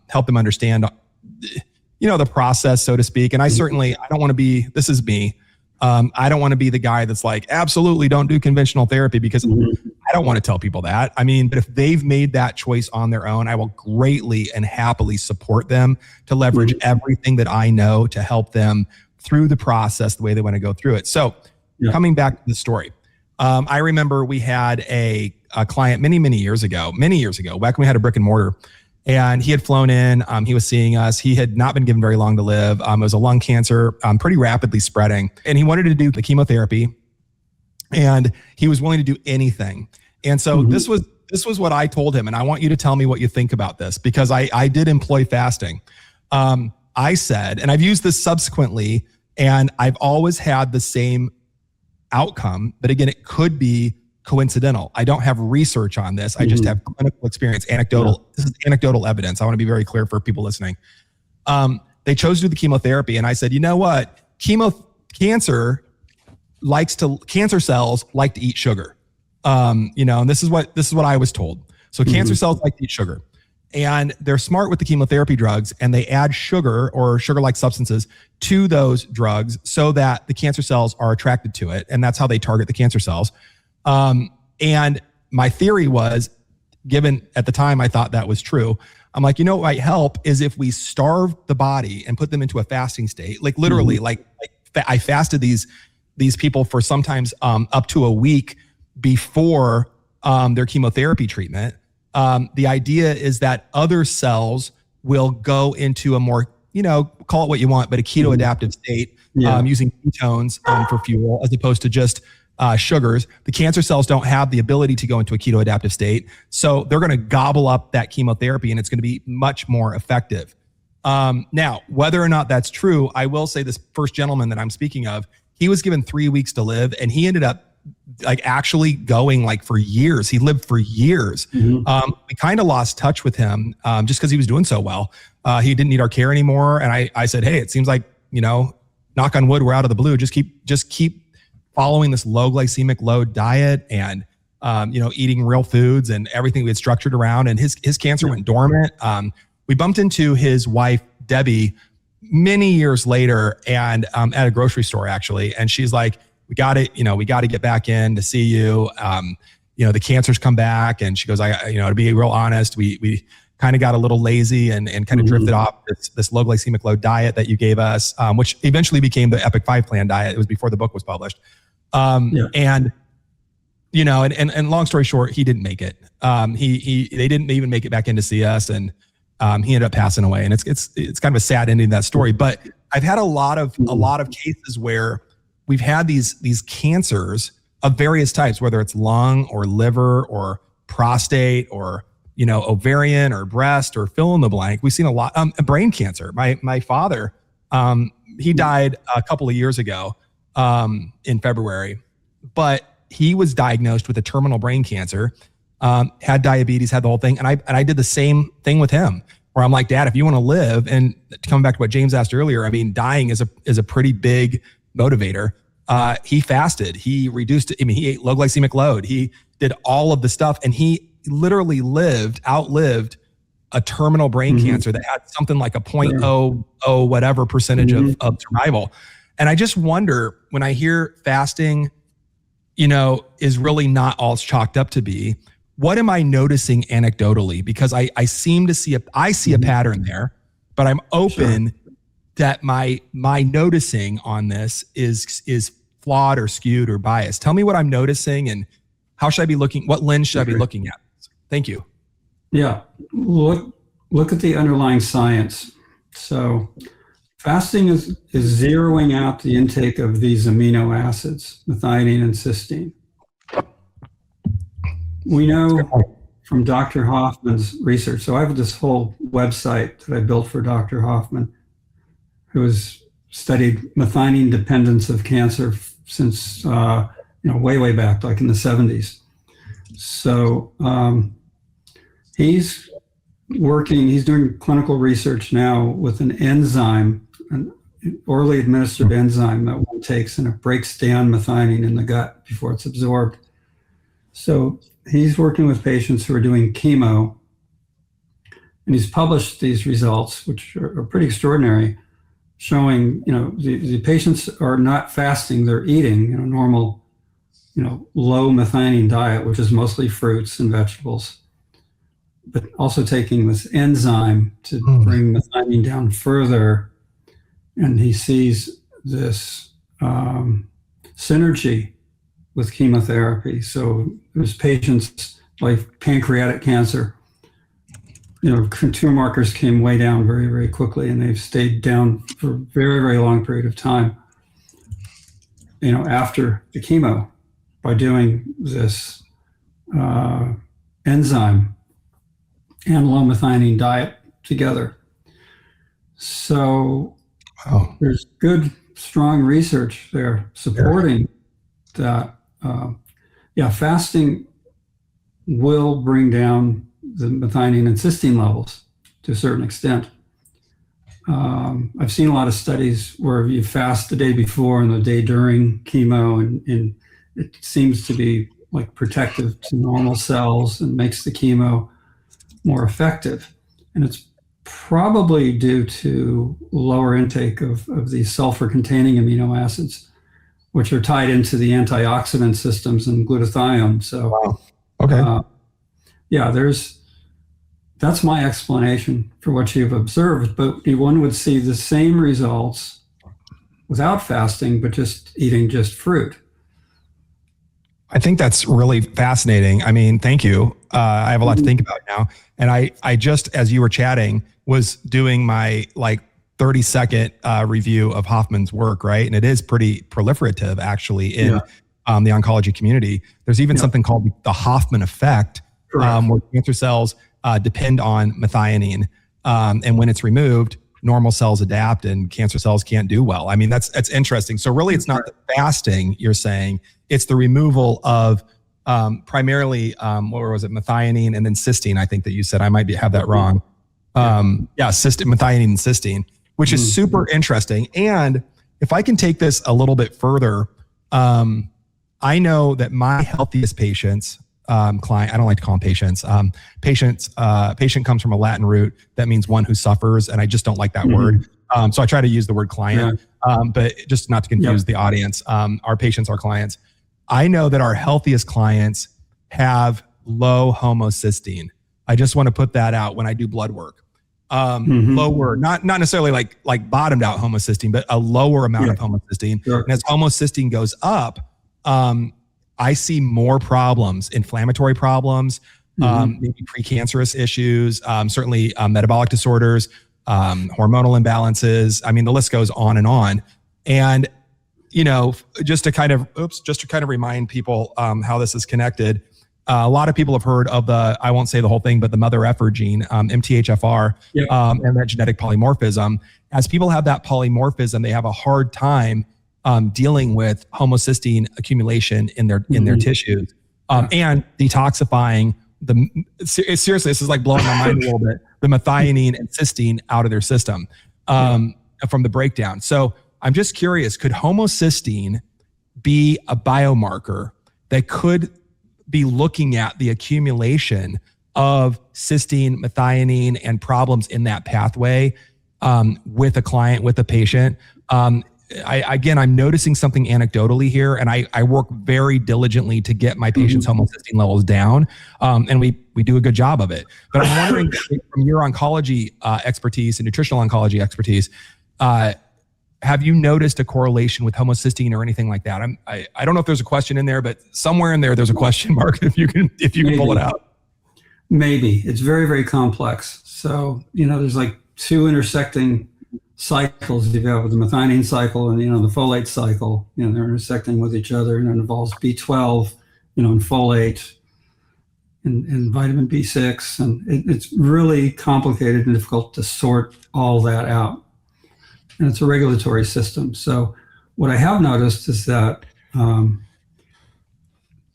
process, so to speak. And I don't want to be, this is me. I don't want to be the guy that's like, absolutely don't do conventional therapy, because I don't want to tell people that. I mean, but if they've made that choice on their own, I will greatly and happily support them to leverage everything that I know to help them through the process the way they want to go through it. So coming back to the story, I remember we had a client many years ago, back when we had a brick and mortar, and he had flown in, he was seeing us. He had not been given very long to live. It was a lung cancer, pretty rapidly spreading, and he wanted to do the chemotherapy, and he was willing to do anything. And so this was what I told him. And I want you to tell me what you think about this, because I did employ fasting. I said, and I've used this subsequently, and I've always had the same outcome, but again, it could be coincidental. I don't have research on this. I just have clinical experience, anecdotal. This is anecdotal evidence. I want to be very clear for people listening. They chose to do the chemotherapy, and I said, you know what? Cancer cells like to eat sugar. And this is what I was told. So cancer cells like to eat sugar, and they're smart with the chemotherapy drugs, and they add sugar or sugar-like substances to those drugs so that the cancer cells are attracted to it. And that's how they target the cancer cells. And my theory was, given at the time I thought that was true, I'm like, what might help is if we starve the body and put them into a fasting state, like literally, like I fasted these people for sometimes up to a week before their chemotherapy treatment. The idea is that other cells will go into a more, call it what you want, but a keto adaptive state, using ketones for fuel, as opposed to just sugars. The cancer cells don't have the ability to go into a keto adaptive state. So they're going to gobble up that chemotherapy, and it's going to be much more effective. Now, whether or not that's true, I will say this first gentleman that I'm speaking of, he was given 3 weeks to live, and he ended up like actually going like for years. He lived for years. We kind of lost touch with him just because he was doing so well. He didn't need our care anymore. And I said, hey, it seems like, knock on wood, we're out of the blue. Just keep following this low glycemic load diet and, eating real foods and everything we had structured around. And his cancer went dormant. We bumped into his wife, Debbie, many years later and at a grocery store, actually. And she's like, we got to get back in to see you. The cancer's come back. And she goes, to be real honest, we kind of got a little lazy and kind of drifted off this low glycemic load diet that you gave us, which eventually became the Epic 5 plan diet. It was before the book was published. And long story short, he didn't make it. They didn't even make it back in to see us. And he ended up passing away. And it's kind of a sad ending to that story. But I've had a lot of cases where we've had these cancers of various types, whether it's lung or liver or prostate or, ovarian or breast or fill in the blank. We've seen a lot, brain cancer. My father, he died a couple of years ago, in February, but he was diagnosed with a terminal brain cancer, had diabetes, had the whole thing. And I did the same thing with him where I'm like, Dad, if you want to live, and coming back to what James asked earlier, I mean, dying is a pretty big motivator. He fasted, he reduced it. I mean, he ate low glycemic load. He did all of the stuff and he literally outlived a terminal brain cancer that had something like a 0.00 whatever percentage of survival. And I just wonder when I hear fasting, is really not all it's chalked up to be. What am I noticing anecdotally? Because I seem to see a pattern there, but I'm open that my noticing on this is flawed or skewed or biased. Tell me what I'm noticing and how should I be looking? What lens should I be looking at? Thank you. Yeah, look at the underlying science. So fasting is zeroing out the intake of these amino acids, methionine and cysteine. We know from Dr. Hoffman's research, so I have this whole website that I built for Dr. Hoffman, who has studied methionine dependence of cancer since, way back, like in the 70s. So he's doing clinical research now with an enzyme, an orally administered enzyme that one takes and it breaks down methionine in the gut before it's absorbed. So he's working with patients who are doing chemo, and he's published these results, which are pretty extraordinary, showing, the patients are not fasting, they're eating, normal, low methionine diet, which is mostly fruits and vegetables, but also taking this enzyme to bring methionine down further. And he sees this synergy with chemotherapy. So there's patients like pancreatic cancer, tumor markers came way down very, very quickly, and they've stayed down for a very, very long period of time, after the chemo by doing this enzyme and low methionine diet together. So there's good, strong research there supporting that. Fasting will bring down the methionine and cysteine levels to a certain extent. I've seen a lot of studies where you fast the day before and the day during chemo, and it seems to be like protective to normal cells and makes the chemo more effective. And it's probably due to lower intake of these sulfur-containing amino acids, which are tied into the antioxidant systems and glutathione. So, that's my explanation for what you've observed. But one would see the same results without fasting, but just eating just fruit. I think that's really fascinating. I mean, thank you. I have a lot to think about now. And I just, as you were chatting, was doing my 30-second review of Hoffman's work, right? And it is pretty proliferative, actually, in the oncology community. There's even something called the Hoffman effect, where cancer cells depend on methionine. And when it's removed, normal cells adapt and cancer cells can't do well. I mean, that's interesting. So really it's not the fasting you're saying, it's the removal of primarily, what was it? Methionine and then cysteine. I think that you said, I might have that wrong. Methionine and cysteine, which is super interesting. And if I can take this a little bit further, I know that my healthiest patients, client, I don't like to call them patients. Patient comes from a Latin root that means one who suffers, and I just don't like that word. So I try to use the word client, but just not to confuse the audience. Our patients are clients. I know that our healthiest clients have low homocysteine. I just want to put that out when I do blood work. Lower, not necessarily like bottomed out homocysteine, but a lower amount of homocysteine. And as homocysteine goes up, I see more problems, inflammatory problems, maybe precancerous issues, certainly metabolic disorders, hormonal imbalances. I mean, the list goes on and on. And, just to kind of remind people how this is connected. A lot of people have heard of I won't say the whole thing, but the mother effer gene, MTHFR, and that genetic polymorphism. As people have that polymorphism, they have a hard time dealing with homocysteine accumulation in their tissues, and detoxifying seriously, this is like blowing my mind a little bit, the methionine and cysteine out of their system from the breakdown. So I'm just curious, could homocysteine be a biomarker that could be looking at the accumulation of cysteine, methionine, and problems in that pathway with a client, with a patient? I'm noticing something anecdotally here, and I work very diligently to get my patients' homocysteine levels down, and we do a good job of it. But I'm wondering, from your oncology expertise and nutritional oncology expertise, have you noticed a correlation with homocysteine or anything like that? I don't know if there's a question in there, but somewhere in there's a question mark if you can pull it out. Maybe. It's very, very complex. So, there's like two intersecting cycles. You have the methionine cycle and, the folate cycle, they're intersecting with each other, and it involves B12, and folate and vitamin B6. And it's really complicated and difficult to sort all that out. And it's a regulatory system. So what I have noticed is that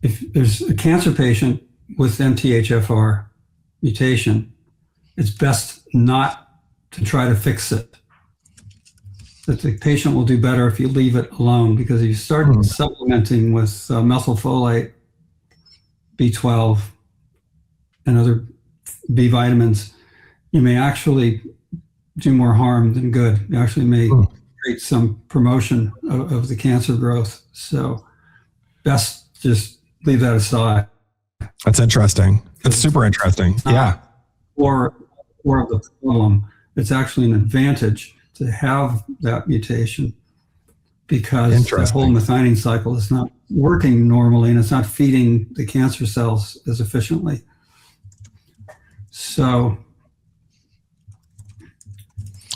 if there's a cancer patient with MTHFR mutation, it's best not to try to fix it. That the patient will do better if you leave it alone, because if you start supplementing with methylfolate, B12, and other B vitamins, you may actually do more harm than good. You actually may create some promotion of the cancer growth. So best just leave that aside. That's interesting. That's super interesting. Or of the problem. It's actually an advantage to have that mutation, because the whole methionine cycle is not working normally, and it's not feeding the cancer cells as efficiently. So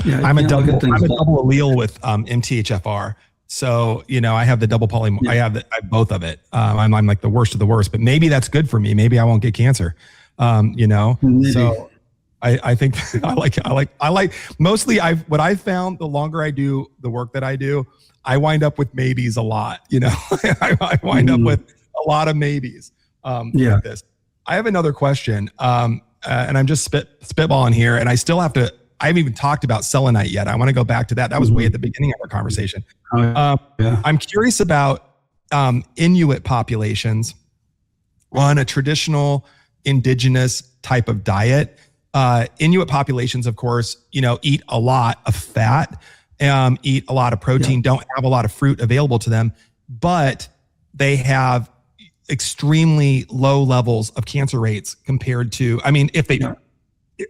I'm a double allele with MTHFR. So, I have the double I have both of it. I'm like the worst of the worst, but maybe that's good for me. Maybe I won't get cancer. Maybe. So I think I like mostly what I've found, the longer I do the work that I do, I wind up with maybes a lot, I wind up with a lot of maybes like this. I have another question, and I'm just spitballing here, and I haven't even talked about selenite yet. I want to go back to that. That was way at the beginning of our conversation. I'm curious about Inuit populations on a traditional indigenous type of diet. Inuit populations, of course, eat a lot of fat, eat a lot of protein, don't have a lot of fruit available to them, but they have extremely low levels of cancer rates compared to,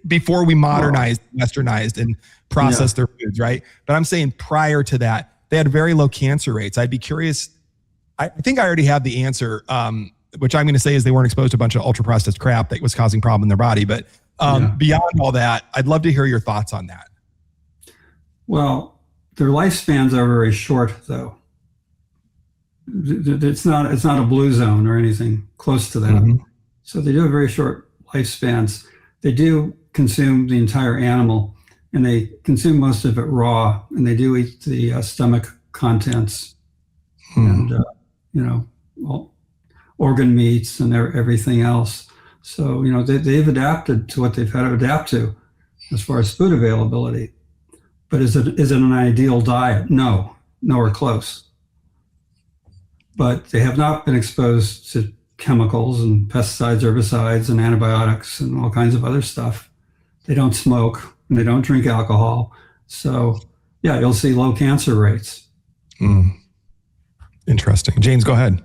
before we modernized, westernized, and processed their foods, right? But I'm saying prior to that, they had very low cancer rates. I'd be curious. I think I already have the answer, which I'm going to say is they weren't exposed to a bunch of ultra-processed crap that was causing problem in their body. But beyond all that, I'd love to hear your thoughts on that. Well, their lifespans are very short, though. It's not a blue zone or anything close to that. So they do have very short lifespans. They do consume the entire animal, and they consume most of it raw, and they do eat the stomach contents and organ meats and everything else. So they've adapted to what they've had to adapt to as far as food availability. But is it an ideal diet? No, nowhere close. But they have not been exposed to chemicals and pesticides, herbicides, and antibiotics and all kinds of other stuff. They don't smoke and they don't drink alcohol. So yeah, you'll see low cancer rates. Interesting. James, go ahead.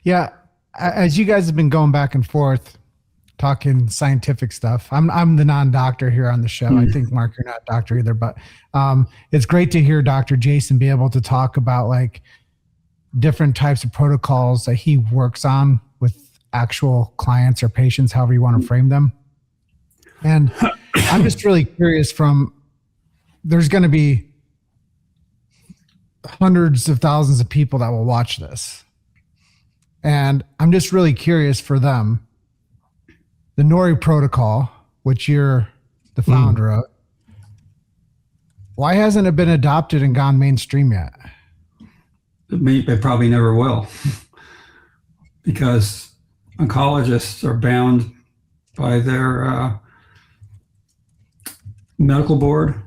Yeah. As you guys have been going back and forth talking scientific stuff, I'm the non-doctor here on the show. I think, Mark, you're not a doctor either, but it's great to hear Dr. Jason be able to talk about like different types of protocols that he works on with actual clients or patients, however you want to frame them. And I'm just really curious there's going to be hundreds of thousands of people that will watch this. And I'm just really curious for them, the Nori protocol, which you're the founder of, why hasn't it been adopted and gone mainstream yet? It probably never will, because oncologists are bound by their medical board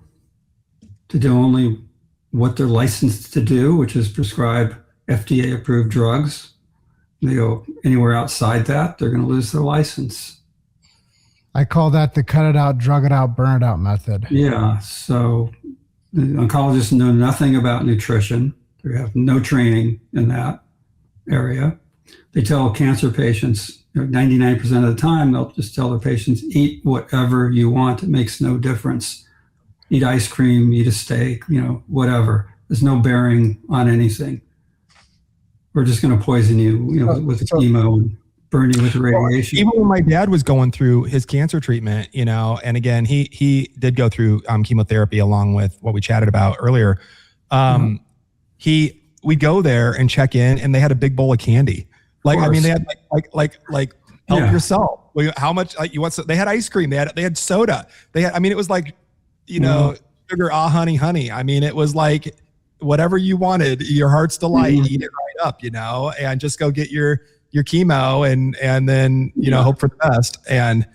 to do only what they're licensed to do, which is prescribe FDA-approved drugs. They go anywhere outside that, they're going to lose their license. I call that the cut it out, drug it out, burn it out method. Yeah, so the oncologists know nothing about nutrition. They have no training in that area. They tell cancer patients, 99% of the time, they'll just tell their patients, eat whatever you want. It makes no difference. Eat ice cream, eat a steak, whatever. There's no bearing on anything. We're just going to poison you, with the chemo and burn you with the radiation. Even when my dad was going through his cancer treatment, and again, he did go through chemotherapy along with what we chatted about earlier. We go there and check in, and they had a big bowl of candy. They had like help yourself. How much you want? They had ice cream. They had soda. It was like, sugar, honey. It was like whatever you wanted. Your heart's delight. Eat it right up, and just go get your chemo and then hope for the best. And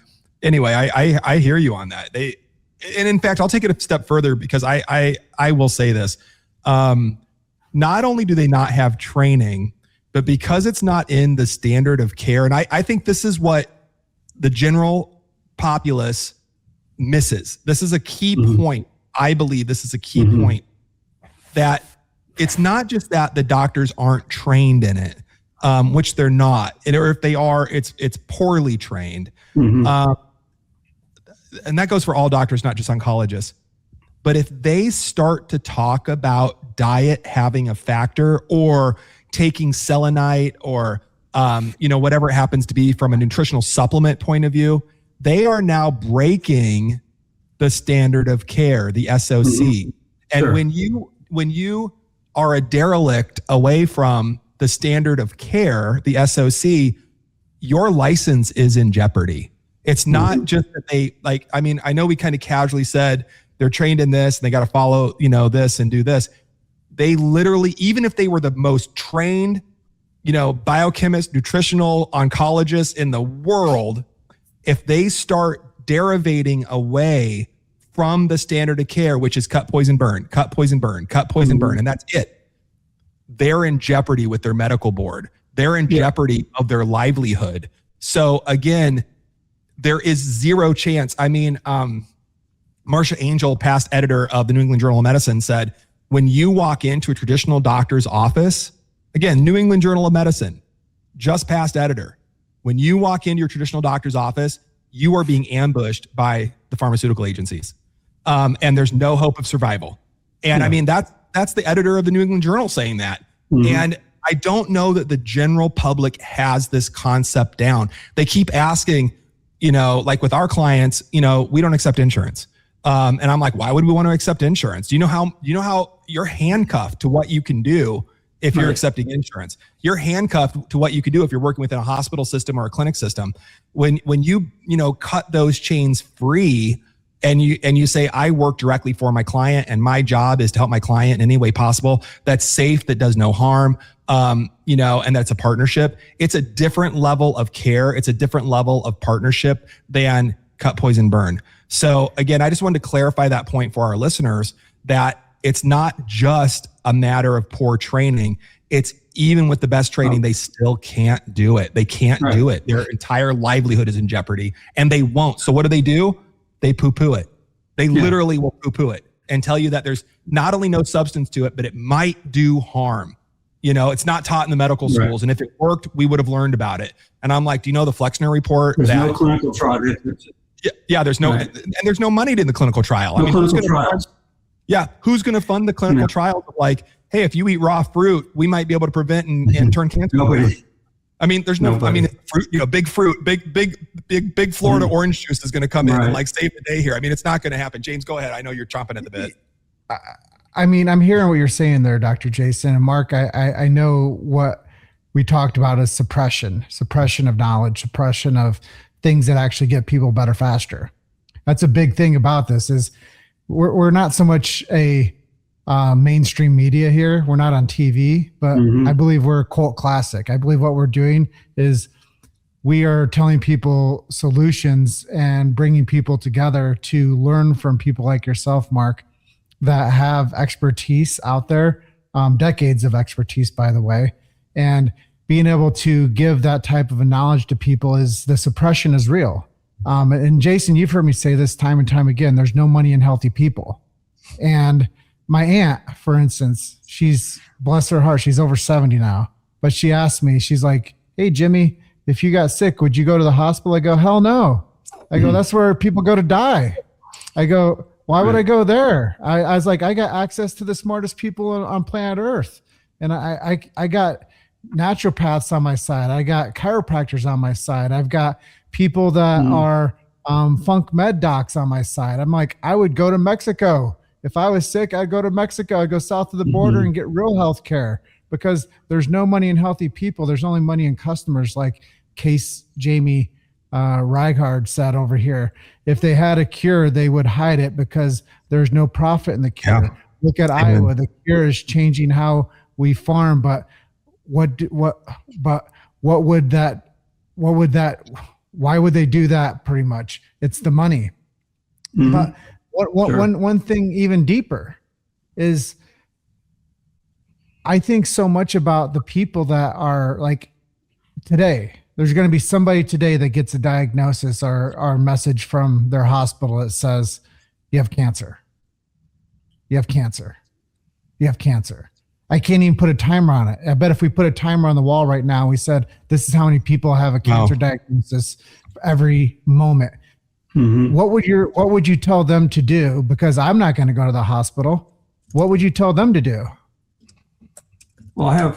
anyway, I hear you on that. And in fact, I'll take it a step further, because I will say this. Not only do they not have training, but because it's not in the standard of care, and I think this is what the general populace misses. This is a key point. I believe this is a key point, that it's not just that the doctors aren't trained in it, which they're not, or if they are, it's poorly trained. And that goes for all doctors, not just oncologists. But if they start to talk about diet having a factor, or taking selenite, or whatever it happens to be from a nutritional supplement point of view, they are now breaking the standard of care, the SOC. And when you are a derelict away from the standard of care, the SOC, your license is in jeopardy. It's not just that they I know we kind of casually said they're trained in this and they got to follow, this and do this. They literally, even if they were the most trained, biochemist, nutritional oncologist in the world, if they start derivating away from the standard of care, which is cut, poison, burn, cut, poison, burn, cut, poison, burn, and that's it, they're in jeopardy with their medical board. They're in jeopardy of their livelihood. So again, there is zero chance. Marcia Angel, past editor of the New England Journal of Medicine, said, when you walk into a traditional doctor's office, again, New England Journal of Medicine, just past editor, when you walk into your traditional doctor's office, you are being ambushed by the pharmaceutical agencies. And there's no hope of survival. And that's the editor of the New England Journal saying that. And I don't know that the general public has this concept down. They keep asking, like with our clients, we don't accept insurance. And I'm like, why would we want to accept insurance? Do you know how you're handcuffed to what you can do if you're accepting insurance? You're handcuffed to what you can do if you're working within a hospital system or a clinic system. When you cut those chains free and you say, I work directly for my client and my job is to help my client in any way possible, that's safe, that does no harm, and that's a partnership. It's a different level of care. It's a different level of partnership than cut, poison, burn. So again, I just wanted to clarify that point for our listeners, that it's not just a matter of poor training. It's even with the best training, they still can't do it. They can't do it. Their entire livelihood is in jeopardy, and they won't. So what do? They poo-poo it. They literally will poo-poo it and tell you that there's not only no substance to it, but it might do harm. It's not taught in the medical schools. And if it worked, we would have learned about it. And I'm like, do you know the Flexner report? There's no clinical trial. Yeah, there's no, and there's no money in the clinical trial. Clinical trials. Who's going to fund the clinical trials of like, hey, if you eat raw fruit, we might be able to prevent and turn cancer. Nobody. There's no, fruit, big fruit, big Florida orange juice is going to come in and like save the day here. It's not going to happen. James, go ahead. I know you're chomping at the bit. I'm hearing what you're saying there, Dr. Jason. And Mark, I know what we talked about is suppression of knowledge, suppression of things that actually get people better faster. That's a big thing about this is we're not so much a mainstream media here. We're not on TV, but I believe we're a cult classic. I believe what we're doing is we are telling people solutions and bringing people together to learn from people like yourself, Mark, that have expertise out there, decades of expertise, by the way, and being able to give that type of a knowledge to people is the suppression is real. And Jason, you've heard me say this time and time again, there's no money in healthy people. And my aunt, for instance, she's, bless her heart, she's over 70 now, but she asked me, she's like, hey, Jimmy, if you got sick, would you go to the hospital? I go, hell no. I go, that's where people go to die. I go, why would I go there? I was like, I got access to the smartest people on planet Earth. And I got naturopaths on my side. I got chiropractors on my side. I've got people that are funk med docs on my side. I'm like, I would go to Mexico. If I was sick, I'd go to Mexico. I'd go south of the border and get real health care because there's no money in healthy people. There's only money in customers, like Case Jamie Reigard said over here. If they had a cure, they would hide it because there's no profit in the cure. Yeah. Look at Iowa. The cure is changing how we farm, but why would they do that? Pretty much it's the money. But one thing even deeper is I think so much about the people that are like today. There's going to be somebody today that gets a diagnosis or a message from their hospital that says, you have cancer. You have cancer. You have cancer. I can't even put a timer on it. I bet if we put a timer on the wall right now, we said, this is how many people have a cancer diagnosis every moment. What would you tell them to do? Because I'm not going to go to the hospital. What would you tell them to do? Well,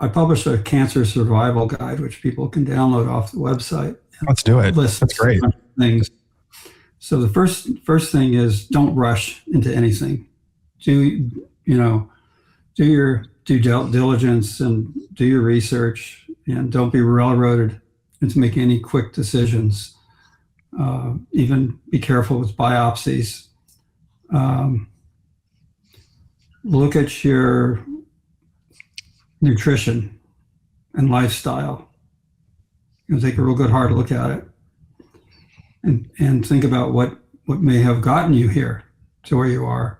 I published a cancer survival guide, which people can download off the website. Let's do it. That's great. Things. So the first thing is don't rush into anything. Do your due diligence and do your research, and don't be railroaded into making any quick decisions. Even be careful with biopsies. Look at your nutrition and lifestyle. Take a real good hard look at it and think about what may have gotten you here to where you are.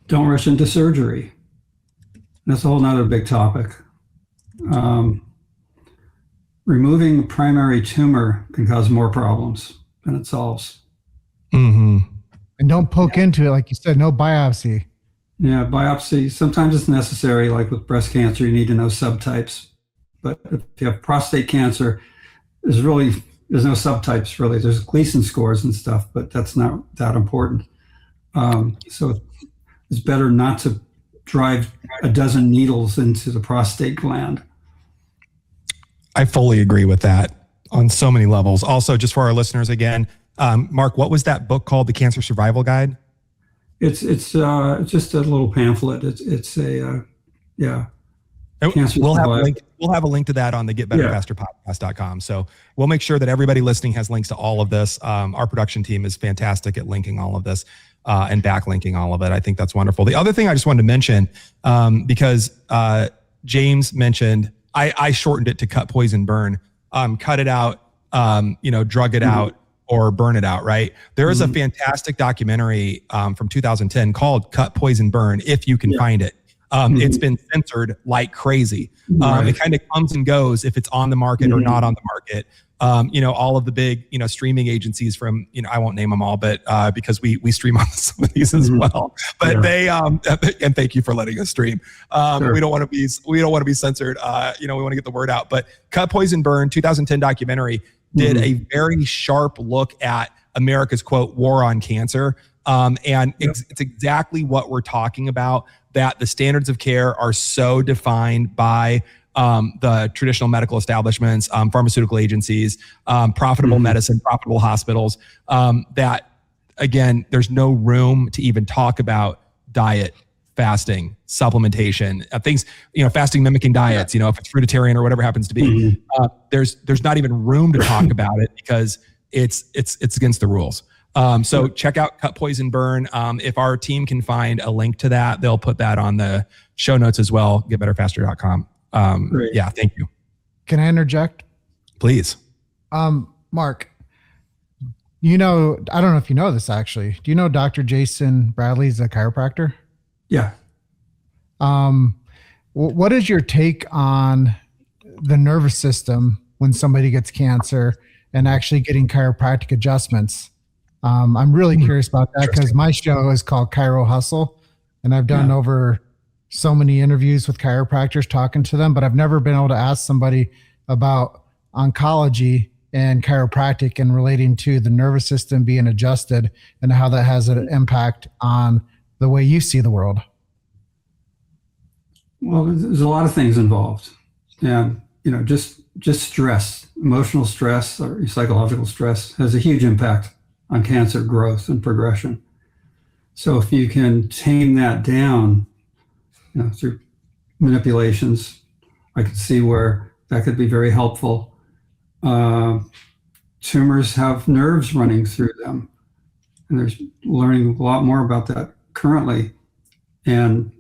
Don't rush into surgery. That's a whole nother big topic. Removing a primary tumor can cause more problems than it solves. And don't poke into it, like you said, no biopsy. Yeah, biopsy, sometimes it's necessary, like with breast cancer, you need to know subtypes. But if you have prostate cancer, there's no subtypes really. There's Gleason scores and stuff, but that's not that important. So it's better not to drive a dozen needles into the prostate gland. I fully agree with that on so many levels. Also, just for our listeners again, Mark, what was that book called, The Cancer Survival Guide? It's just a little pamphlet. It's Cancer We'll have a survival. link. We'll have a link to that on the getbetterfasterpodcast.com. So we'll make sure that everybody listening has links to all of this. Our production team is fantastic at linking all of this and backlinking all of it. I think that's wonderful. The other thing I just wanted to mention, because James mentioned, I shortened it to cut, poison, burn. Cut it out, drug it out, or burn it out, right? There is a fantastic documentary from 2010 called Cut, Poison, Burn, if you can find it. It's been censored like crazy. It kind of comes and goes if it's on the market or not on the market. All of the big, streaming agencies from, I won't name them all, but because we stream on some of these as well. But they, and thank you for letting us stream. We don't want to be censored. We want to get the word out. But Cut, Poison, Burn, 2010 documentary did a very sharp look at America's, quote, war on cancer. It's exactly what we're talking about, that the standards of care are so defined by the traditional medical establishments, pharmaceutical agencies, profitable medicine, profitable hospitals, that, again, there's no room to even talk about diet, fasting, supplementation, things, fasting mimicking diets, if it's fruitarian or whatever happens to be. There's not even room to talk about it because it's against the rules. So check out Cut, Poison, Burn. If our team can find a link to that, they'll put that on the show notes as well, getbetterfaster.com. Yeah, thank you. Can I interject? Please. Mark, I don't know if you know this actually. Do you know Dr. Jason Bradley's a chiropractor? Yeah. What is your take on the nervous system when somebody gets cancer and actually getting chiropractic adjustments? I'm really curious about that because my show is called Chiro Hustle, and I've done over so many interviews with chiropractors talking to them, but I've never been able to ask somebody about oncology and chiropractic and relating to the nervous system being adjusted and how that has an impact on the way you see the world. Well, there's a lot of things involved. And, just stress, emotional stress or psychological stress has a huge impact on cancer growth and progression. So if you can tame that down, through manipulations, I could see where that could be very helpful. Tumors have nerves running through them, and there's learning a lot more about that currently. And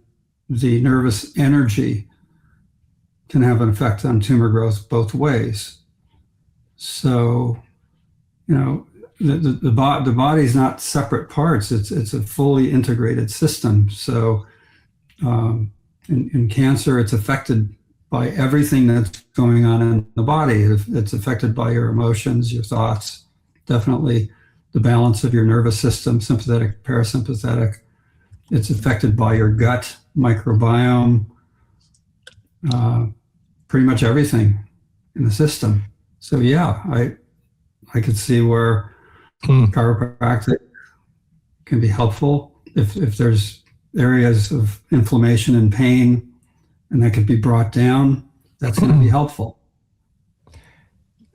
the nervous energy can have an effect on tumor growth both ways. So, the body is not separate parts. It's a fully integrated system. So in cancer, it's affected by everything that's going on in the body. It's affected by your emotions, your thoughts, definitely the balance of your nervous system, sympathetic, parasympathetic. It's affected by your gut microbiome, pretty much everything in the system. So yeah, I could see where chiropractic can be helpful if there's areas of inflammation and pain, and that could be brought down. That's going to be helpful.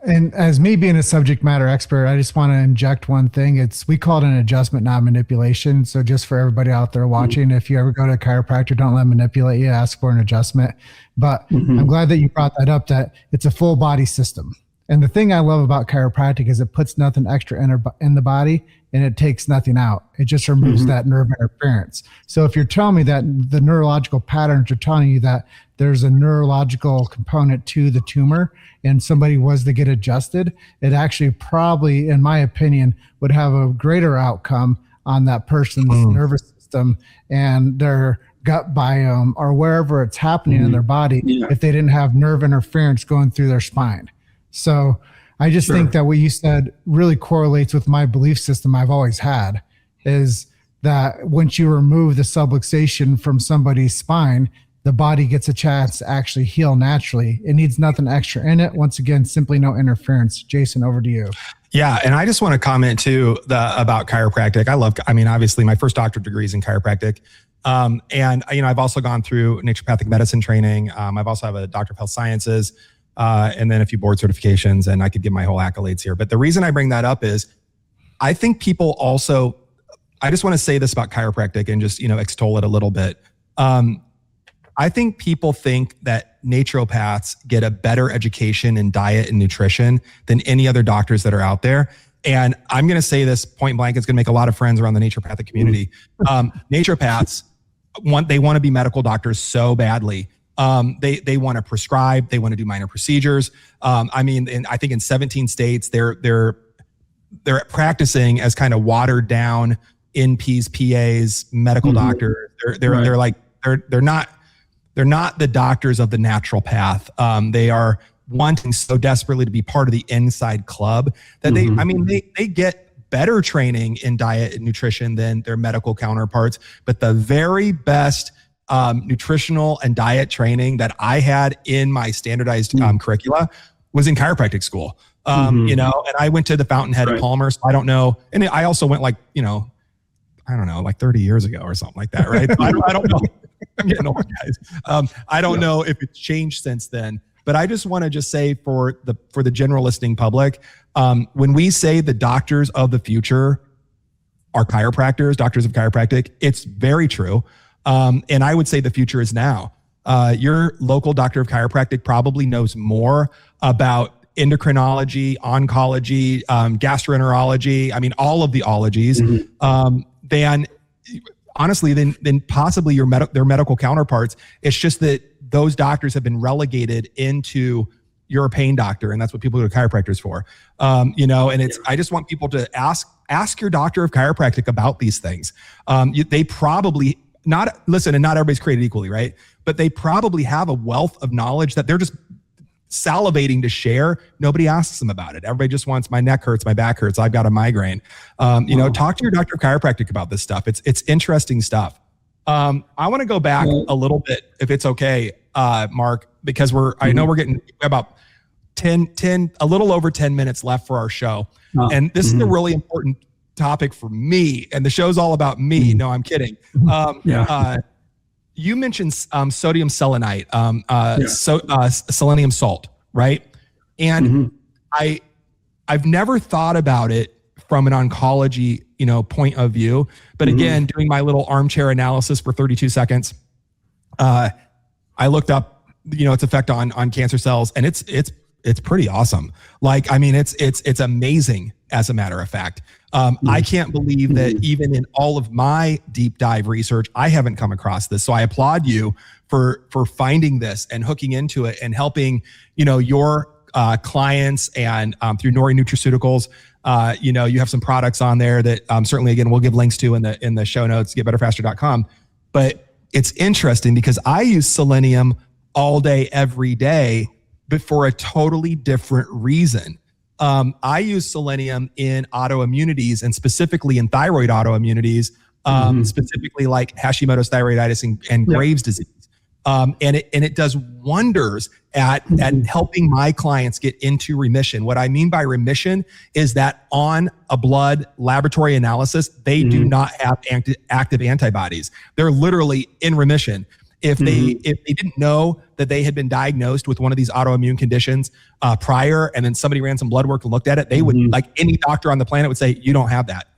And as me being a subject matter expert, I just want to inject one thing. We call it an adjustment, not manipulation. So just for everybody out there watching, if you ever go to a chiropractor, don't let them manipulate you, ask for an adjustment. But I'm glad that you brought that up, that it's a full body system. And the thing I love about chiropractic is it puts nothing extra in the body and it takes nothing out. It just removes that nerve interference. So if you're telling me that the neurological patterns are telling you that there's a neurological component to the tumor and somebody was to get adjusted, it actually probably, in my opinion, would have a greater outcome on that person's nervous system and their gut biome or wherever it's happening in their body if they didn't have nerve interference going through their spine. So I just think that what you said really correlates with my belief system I've always had, is that once you remove the subluxation from somebody's spine, the body gets a chance to actually heal naturally. It needs nothing extra in it. Once again, simply no interference. Jason, over to you. Yeah. And I just want to comment too about chiropractic. Obviously my first doctorate degree is in chiropractic. And I've also gone through naturopathic medicine training. I've also have a doctor of health sciences. And then a few board certifications, and I could give my whole accolades here. But the reason I bring that up is I think people also, I just want to say this about chiropractic and just, extol it a little bit. I think people think that naturopaths get a better education in diet and nutrition than any other doctors that are out there. And I'm going to say this point blank, it's going to make a lot of friends around the naturopathic community. Naturopaths want to be medical doctors so badly. They want to prescribe, they want to do minor procedures. I think in 17 states, they're practicing as kind of watered down NPs, PAs, medical doctors. They're not the doctors of the natural path. They are wanting so desperately to be part of the inside club that they get better training in diet and nutrition than their medical counterparts. But the very best nutritional and diet training that I had in my standardized curricula was in chiropractic school. And I went to the Fountainhead at Palmer, so I don't know. And I also went like 30 years ago or something like that, right? I don't know. I'm getting old, guys. I don't know if it's changed since then, but I just want to say for the general listening public, when we say the doctors of the future are chiropractors, doctors of chiropractic, it's very true. And I would say the future is now. Your local doctor of chiropractic probably knows more about endocrinology, oncology, gastroenterology. I mean, all of the ologies, than possibly their medical counterparts. It's just that those doctors have been relegated into you're a pain doctor, and that's what people go to chiropractors for. I just want people to ask your doctor of chiropractic about these things. They probably and not everybody's created equally, right? But they probably have a wealth of knowledge that they're just salivating to share. Nobody asks them about it. Everybody just wants, my neck hurts, my back hurts, I've got a migraine. Talk to your doctor of chiropractic about this stuff. It's interesting stuff. I want to go back a little bit, if it's okay, Mark, because I know we're getting about 10, a little over 10 minutes left for our show. And this is a really important topic for me, and the show's all about me. No, I'm kidding. You mentioned sodium selenite, selenium salt, right? And I've never thought about it from an oncology, point of view. But again, doing my little armchair analysis for 32 seconds, I looked up, its effect on cancer cells, and it's pretty awesome. It's amazing, as a matter of fact. I can't believe that even in all of my deep dive research, I haven't come across this. So I applaud you for finding this and hooking into it and helping, your clients, and through Nori Nutraceuticals. You have some products on there that certainly, again, we'll give links to in the show notes, getbetterfaster.com. But it's interesting because I use selenium all day, every day, but for a totally different reason. I use selenium in autoimmunities, and specifically in thyroid autoimmunities, specifically like Hashimoto's thyroiditis and Graves' disease. And it does wonders at helping my clients get into remission. What I mean by remission is that on a blood laboratory analysis, they do not have active antibodies. They're literally in remission. If they didn't know that they had been diagnosed with one of these autoimmune conditions prior, and then somebody ran some blood work and looked at it, they would, like any doctor on the planet, would say, you don't have that,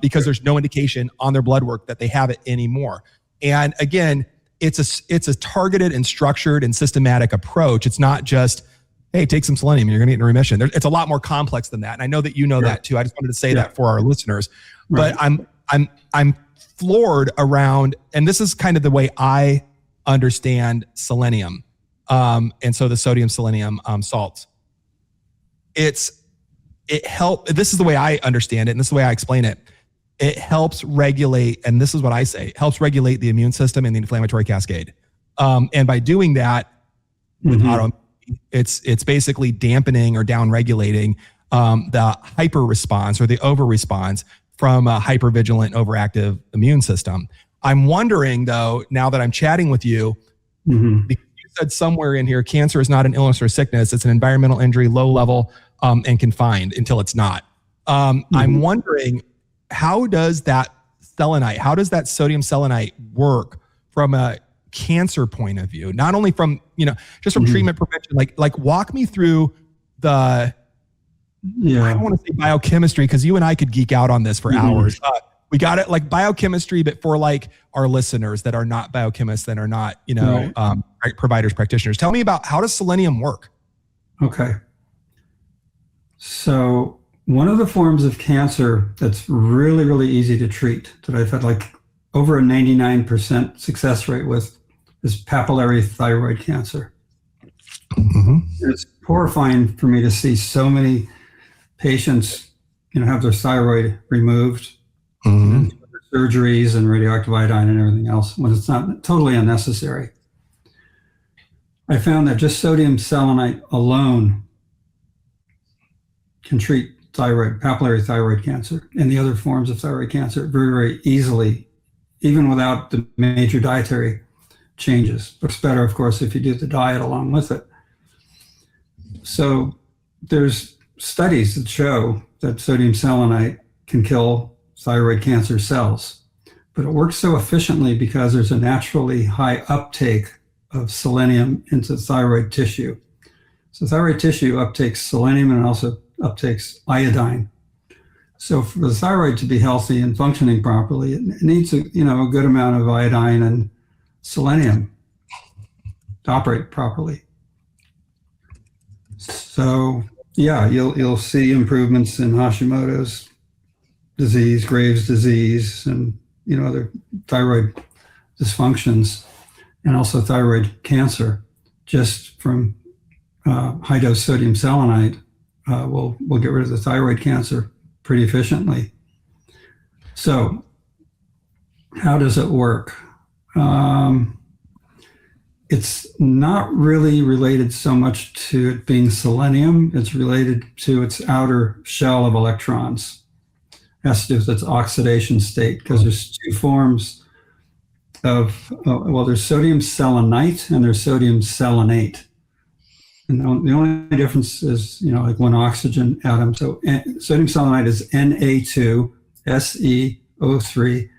because there's no indication on their blood work that they have it anymore. And again, it's a targeted and structured and systematic approach. It's not just, hey, take some selenium and you're going to get in remission. It's a lot more complex than that. And I know that you know that too. I just wanted to say that for our listeners. Right. But I'm floored around, and this is kind of the way I understand selenium. And so the sodium selenium salts. This is the way I understand it, and this is the way I explain it. It helps regulate, and this is what I say, it helps regulate the immune system and the inflammatory cascade. And by doing that with autoimmunity, it's basically dampening or down-regulating the hyper response or the over response from a hypervigilant, overactive immune system. I'm wondering, though, now that I'm chatting with you, because you said somewhere in here, cancer is not an illness or sickness, it's an environmental injury, low level, and confined until it's not. I'm wondering, how does that sodium selenite work from a cancer point of view? Not only from, just from treatment prevention, like walk me through I don't want to say biochemistry, because you and I could geek out on this for hours. we got it like biochemistry, but for like our listeners that are not biochemists, that are not, providers, practitioners. Tell me about, how does selenium work? Okay. So one of the forms of cancer that's really, really easy to treat, that I've had like over a 99% success rate with, is papillary thyroid cancer. Mm-hmm. It's horrifying for me to see so many patients, have their thyroid removed, and surgeries and radioactive iodine and everything else, when it's not totally unnecessary. I found that just sodium selenite alone can treat papillary thyroid cancer and the other forms of thyroid cancer very, very easily, even without the major dietary changes. Looks better, of course, if you do the diet along with it. So there's studies that show that sodium selenite can kill thyroid cancer cells, but it works so efficiently because there's a naturally high uptake of selenium into thyroid tissue. So thyroid tissue uptakes selenium and also uptakes iodine. So for the thyroid to be healthy and functioning properly, it needs a good amount of iodine and selenium to operate properly. So yeah, you'll see improvements in Hashimoto's disease, Graves' disease, and other thyroid dysfunctions, and also thyroid cancer, just from high dose sodium selenite. Will get rid of the thyroid cancer pretty efficiently. So how does it work? It's not really related so much to it being selenium. It's related to its outer shell of electrons. It has to do with its oxidation state, because there's two forms of, there's sodium selenite and there's sodium selenate. And the only difference is, like one oxygen atom. So sodium selenite is Na2SeO3.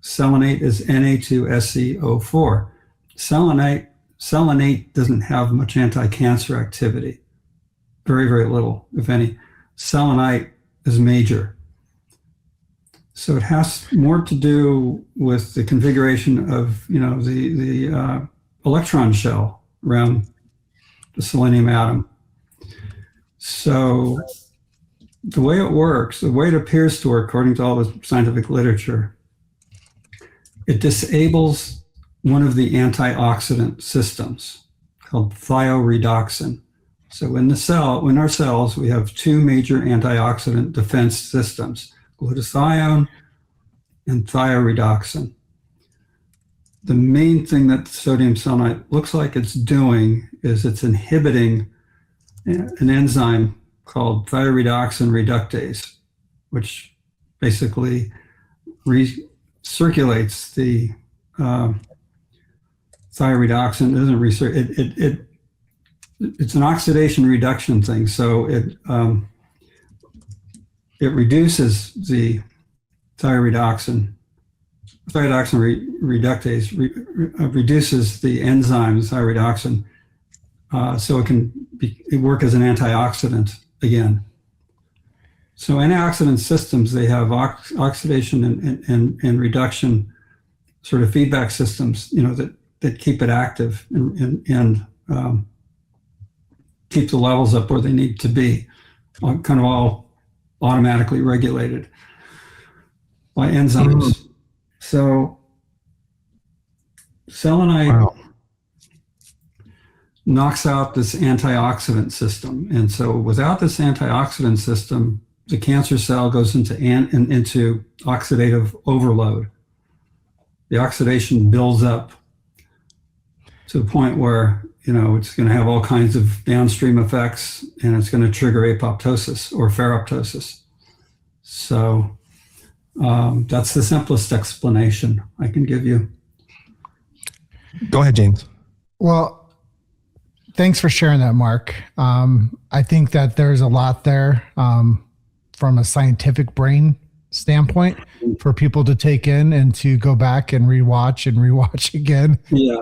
Selenate is Na2SeO4. Selenate doesn't have much anti-cancer activity. Very, very little, if any. Selenite is major. So it has more to do with the configuration of, the electron shell around the selenium atom. So the way it works, the way it appears to work, according to all the scientific literature, it disables one of the antioxidant systems called thioredoxin. So in our cells, we have two major antioxidant defense systems, glutathione and thioredoxin. The main thing that sodium selenite looks like it's doing is it's inhibiting an enzyme called thyroredoxin reductase, which basically recirculates the thyroredoxin. It doesn't it's an oxidation reduction thing. So it reduces the thyroredoxin reductase, reduces the enzyme thyroredoxin, so it can work as an antioxidant again. So antioxidant systems, they have oxidation and reduction sort of feedback systems, that keep it active and keep the levels up where they need to be, kind of all automatically regulated by enzymes. So selenite knocks out this antioxidant system. And so without this antioxidant system, the cancer cell goes into oxidative overload. The oxidation builds up to the point where, it's going to have all kinds of downstream effects, and it's going to trigger apoptosis or ferroptosis. So that's the simplest explanation I can give you. Go ahead, James. Well, thanks for sharing that, Mark. I think that there's a lot there from a scientific brain standpoint for people to take in and to go back and rewatch again. Yeah.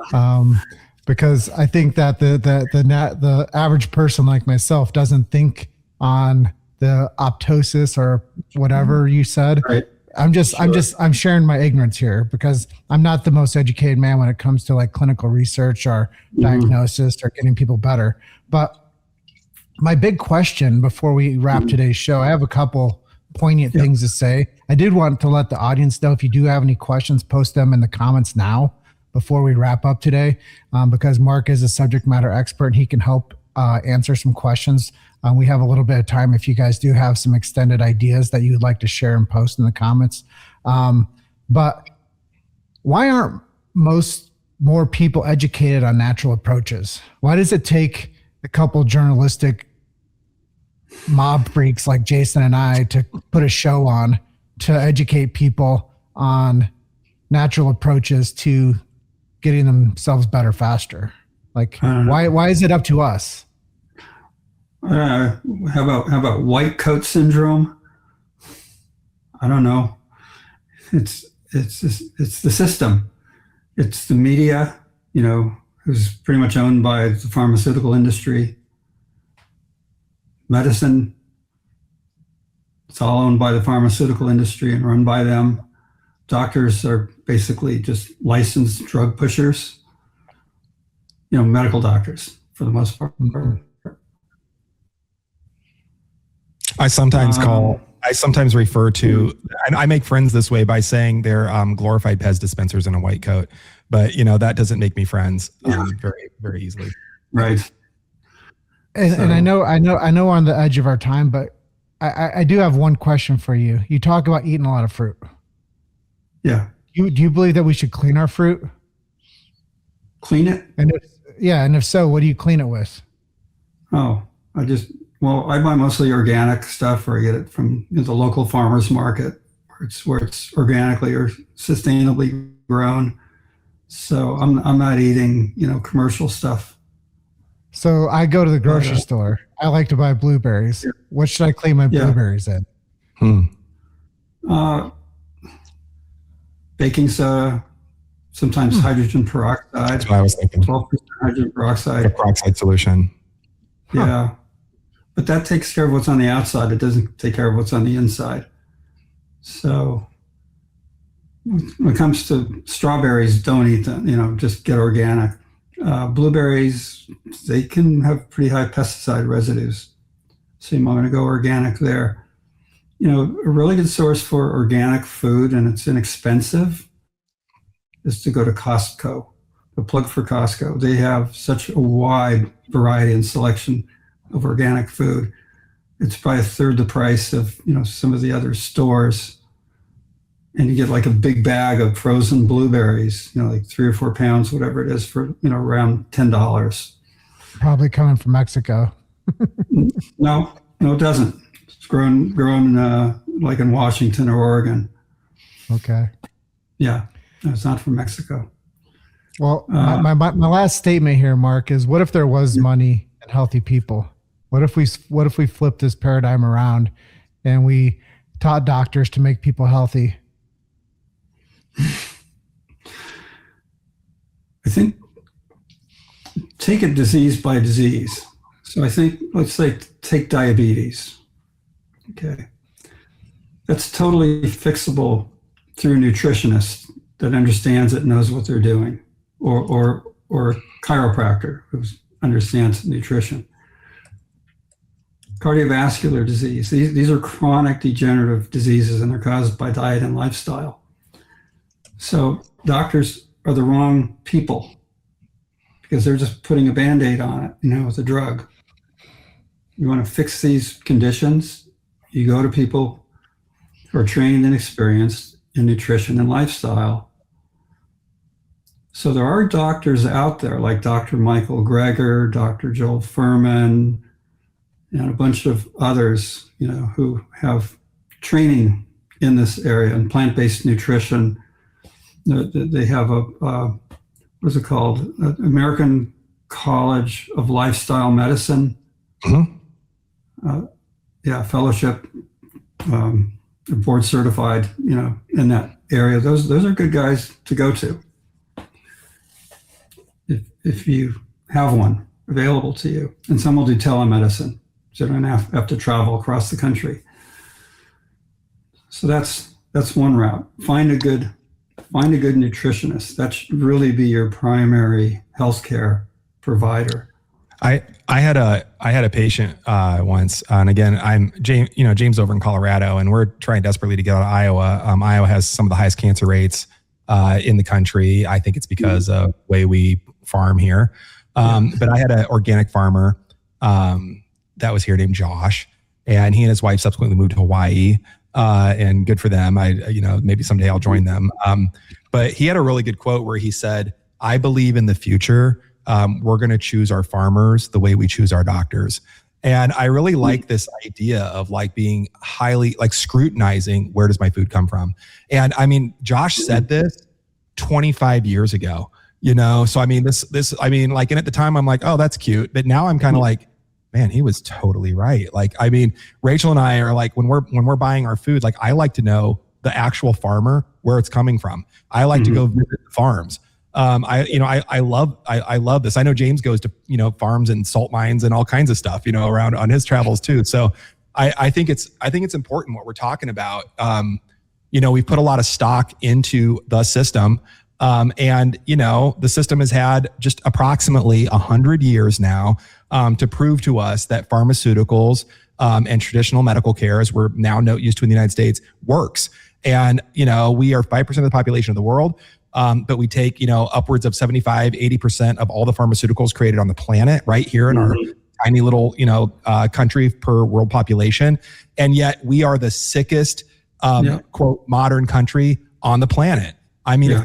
Because I think that the average person like myself doesn't think on the apoptosis or whatever you said, right, I'm sharing my ignorance here because I'm not the most educated man when it comes to like clinical research or diagnosis or getting people better. But my big question before we wrap today's show, I have a couple poignant things to say. I did want to let the audience know if you do have any questions, post them in the comments now before we wrap up today, because Mark is a subject matter expert and he can help answer some questions. We have a little bit of time if you guys do have some extended ideas that you would like to share and post in the comments. But why aren't more people educated on natural approaches? Why does it take a couple journalistic mob freaks like Jason and I to put a show on to educate people on natural approaches to getting themselves better faster? Like, why is it up to us? How about white coat syndrome? I don't know. It's the system. It's the media, who's pretty much owned by the pharmaceutical industry. Medicine, it's all owned by the pharmaceutical industry and run by them. Doctors are basically just licensed drug pushers. Medical doctors for the most part. I sometimes refer to, and I make friends this way by saying they're glorified Pez dispensers in a white coat, but that doesn't make me friends very, very easily. Right. And I know we're on the edge of our time, but I do have one question for you. You talk about eating a lot of fruit. Yeah. Do you believe that we should clean our fruit? Clean it? And if so, what do you clean it with? Oh, I buy mostly organic stuff, or I get it from the local farmer's market, where it's organically or sustainably grown. So I'm not eating, commercial stuff. So I go to the grocery store. I like to buy blueberries. What should I clean my blueberries in? Baking soda, sometimes hydrogen peroxide. That's what I was thinking. 12% hydrogen peroxide. A peroxide solution. Yeah. But that takes care of what's on the outside. It doesn't take care of what's on the inside. So when it comes to strawberries, don't eat them, just get organic. Blueberries, they can have pretty high pesticide residues. So you might want to go organic there. A really good source for organic food, and it's inexpensive, is to go to Costco. The plug for Costco. They have such a wide variety and selection of organic food. It's probably a third the price of some of the other stores, and you get like a big bag of frozen blueberries, like 3 or 4 pounds, whatever it is, for around $10. Probably coming from Mexico. No, it doesn't. It's grown like in Washington or Oregon. Okay. Yeah, no, it's not from Mexico. Well, my last statement here, Mark, is what if there was money and healthy people? What if we flip this paradigm around and we taught doctors to make people healthy? I think take it disease by disease. So I think, let's say, take diabetes. Okay. That's totally fixable through a nutritionist that understands it, knows what they're doing, or a chiropractor who understands nutrition. Cardiovascular disease. These are chronic degenerative diseases, and they're caused by diet and lifestyle. So doctors are the wrong people because they're just putting a Band-Aid on it, with a drug. You want to fix these conditions, you go to people who are trained and experienced in nutrition and lifestyle. So there are doctors out there like Dr. Michael Greger, Dr. Joel Furman, and a bunch of others, who have training in this area in plant-based nutrition. They have what's it called? American College of Lifestyle Medicine. Mm-hmm. Fellowship, board certified, in that area. Those are good guys to go to if you have one available to you. And some will do telemedicine, so you don't have to travel across the country. So that's That's one route. Find a good nutritionist. That should really be your primary healthcare provider. I had a patient once, and again, I'm James over in Colorado, and we're trying desperately to get out of Iowa. Iowa has some of the highest cancer rates in the country. I think it's because of the way we farm here. But I had an organic farmer that was here named Josh, and he and his wife subsequently moved to Hawaii. And good for them. Maybe someday I'll join them. But he had a really good quote where he said, "I believe in the future, we're going to choose our farmers the way we choose our doctors." And I really like this idea of like being highly like scrutinizing, where does my food come from? And I mean, Josh said this 25 years ago, so I mean, and at the time I'm like, oh, that's cute. But now I'm kind of like, man, he was totally right. Like, I mean, Rachel and I are like, when we're buying our food, like I like to know the actual farmer, where it's coming from. I like to go visit the farms. I love this. I know James goes to, farms and salt mines and all kinds of stuff, around on his travels too. So I think it's important what we're talking about. We've put a lot of stock into the system. And the system has had just approximately 100 years now to prove to us that pharmaceuticals and traditional medical care, as we're now used to in the United States, works. And, we are 5% of the population of the world, but we take, upwards of 75, 80% of all the pharmaceuticals created on the planet right here in our tiny little, country per world population. And yet we are the sickest, quote, modern country on the planet. I mean, if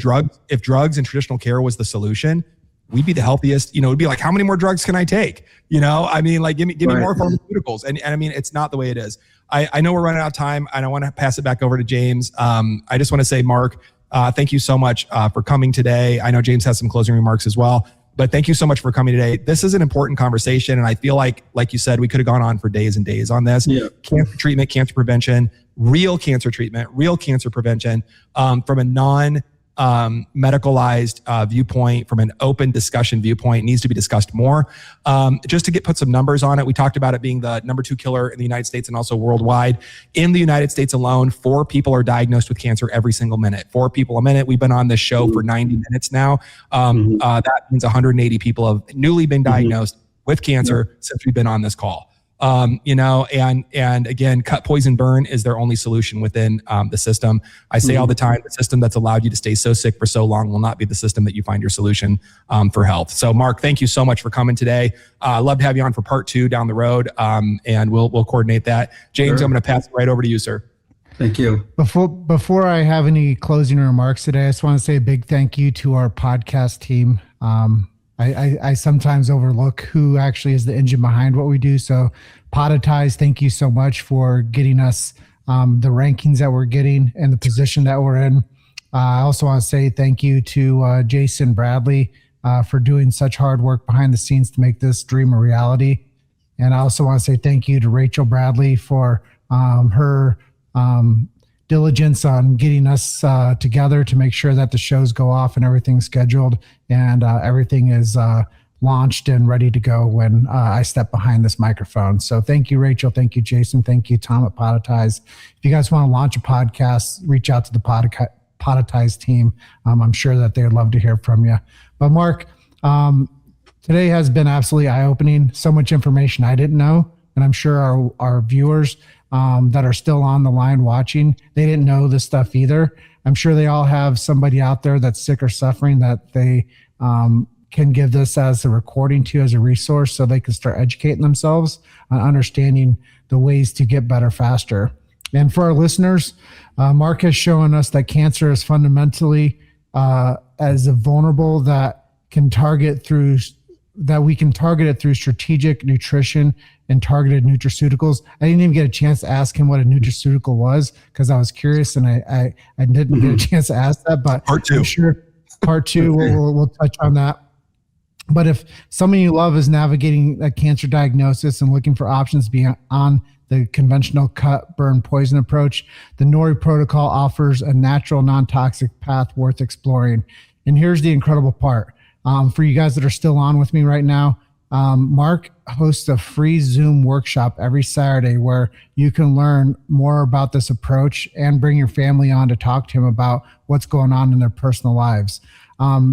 drugs and traditional care was the solution, we'd be the healthiest. It'd be like, how many more drugs can I take? I mean, like, give me more pharmaceuticals. And I mean, it's not the way it is. I know we're running out of time, and I want to pass it back over to James. I just want to say, Mark, thank you so much for coming today. I know James has some closing remarks as well, but thank you so much for coming today. This is an important conversation, and I feel like you said, we could have gone on for days and days on this. Yeah. Cancer treatment, cancer prevention, real cancer treatment, real cancer prevention, from a medicalized viewpoint, from an open discussion viewpoint, needs to be discussed more. Just to put some numbers on it, we talked about it being the number 2 killer in the United States and also worldwide. In the United States alone, 4 people are diagnosed with cancer every single minute. 4 people a minute. We've been on this show for 90 minutes now. That means 180 people have newly been diagnosed with cancer since we've been on this call. And again, cut, poison, burn is their only solution within the system. I say all the time, the system that's allowed you to stay so sick for so long will not be the system that you find your solution for health. So Mark, thank you so much for coming today. I'd love to have you on for part 2 down the road. And we'll coordinate that. James, I'm going to pass it right over to you, sir. Thank you. Before I have any closing remarks today, I just want to say a big thank you to our podcast team. I sometimes overlook who actually is the engine behind what we do. So Podetize, thank you so much for getting us the rankings that we're getting and the position that we're in. I also want to say thank you to Jason Bradley for doing such hard work behind the scenes to make this dream a reality. And I also want to say thank you to Rachel Bradley for her diligence on getting us together to make sure that the shows go off and everything's scheduled and everything is launched and ready to go when I step behind this microphone. So thank you, Rachel. Thank you, Jason. Thank you, Tom at Podetize. If you guys want to launch a podcast, reach out to the Podetize team. I'm sure that they would love to hear from you. But Mark, today has been absolutely eye-opening. So much information I didn't know. And I'm sure our viewers that are still on the line watching, they didn't know this stuff either. I'm sure they all have somebody out there that's sick or suffering that they can give this as a recording to, as a resource, so they can start educating themselves on understanding the ways to get better faster. And for our listeners, Mark has shown us that cancer is fundamentally as a vulnerable that we can target it through strategic nutrition and targeted nutraceuticals. I didn't even get a chance to ask him what a nutraceutical was because I was curious and I didn't get a chance to ask that, but part 2. I'm sure part 2 we'll touch on that. But if someone you love is navigating a cancer diagnosis and looking for options beyond the conventional cut, burn, poison approach, the NORI protocol offers a natural, non-toxic path worth exploring. And here's the incredible part. For you guys that are still on with me right now, Mark hosts a free Zoom workshop every Saturday where you can learn more about this approach and bring your family on to talk to him about what's going on in their personal lives.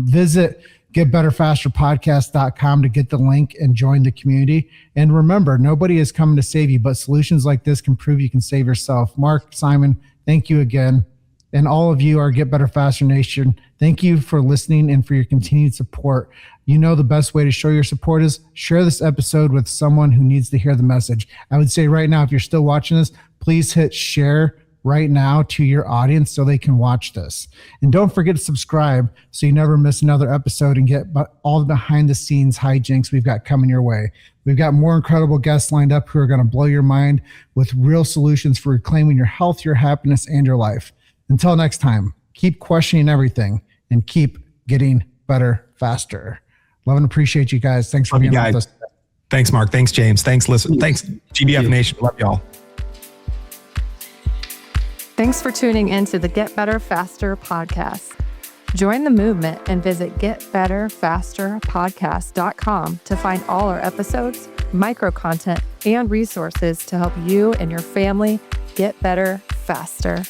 Visit getbetterfasterpodcast.com to get the link and join the community. And remember, nobody is coming to save you, but solutions like this can prove you can save yourself. Mark, Simon, thank you again. And all of you, our Get Better Faster Nation, thank you for listening and for your continued support. You know the best way to show your support is share this episode with someone who needs to hear the message. I would say right now, if you're still watching this, please hit share right now to your audience so they can watch this. And don't forget to subscribe so you never miss another episode and get all the behind the scenes hijinks we've got coming your way. We've got more incredible guests lined up who are going to blow your mind with real solutions for reclaiming your health, your happiness, and your life. Until next time, keep questioning everything and keep getting better faster. Love and appreciate you guys. Thanks for being with us. Thanks, Mark. Thanks, James. Thanks, listen. Thanks, GBF Nation. Love y'all. Thanks for tuning into the Get Better Faster podcast. Join the movement and visit getbetterfasterpodcast.com to find all our episodes, micro content, and resources to help you and your family get better faster.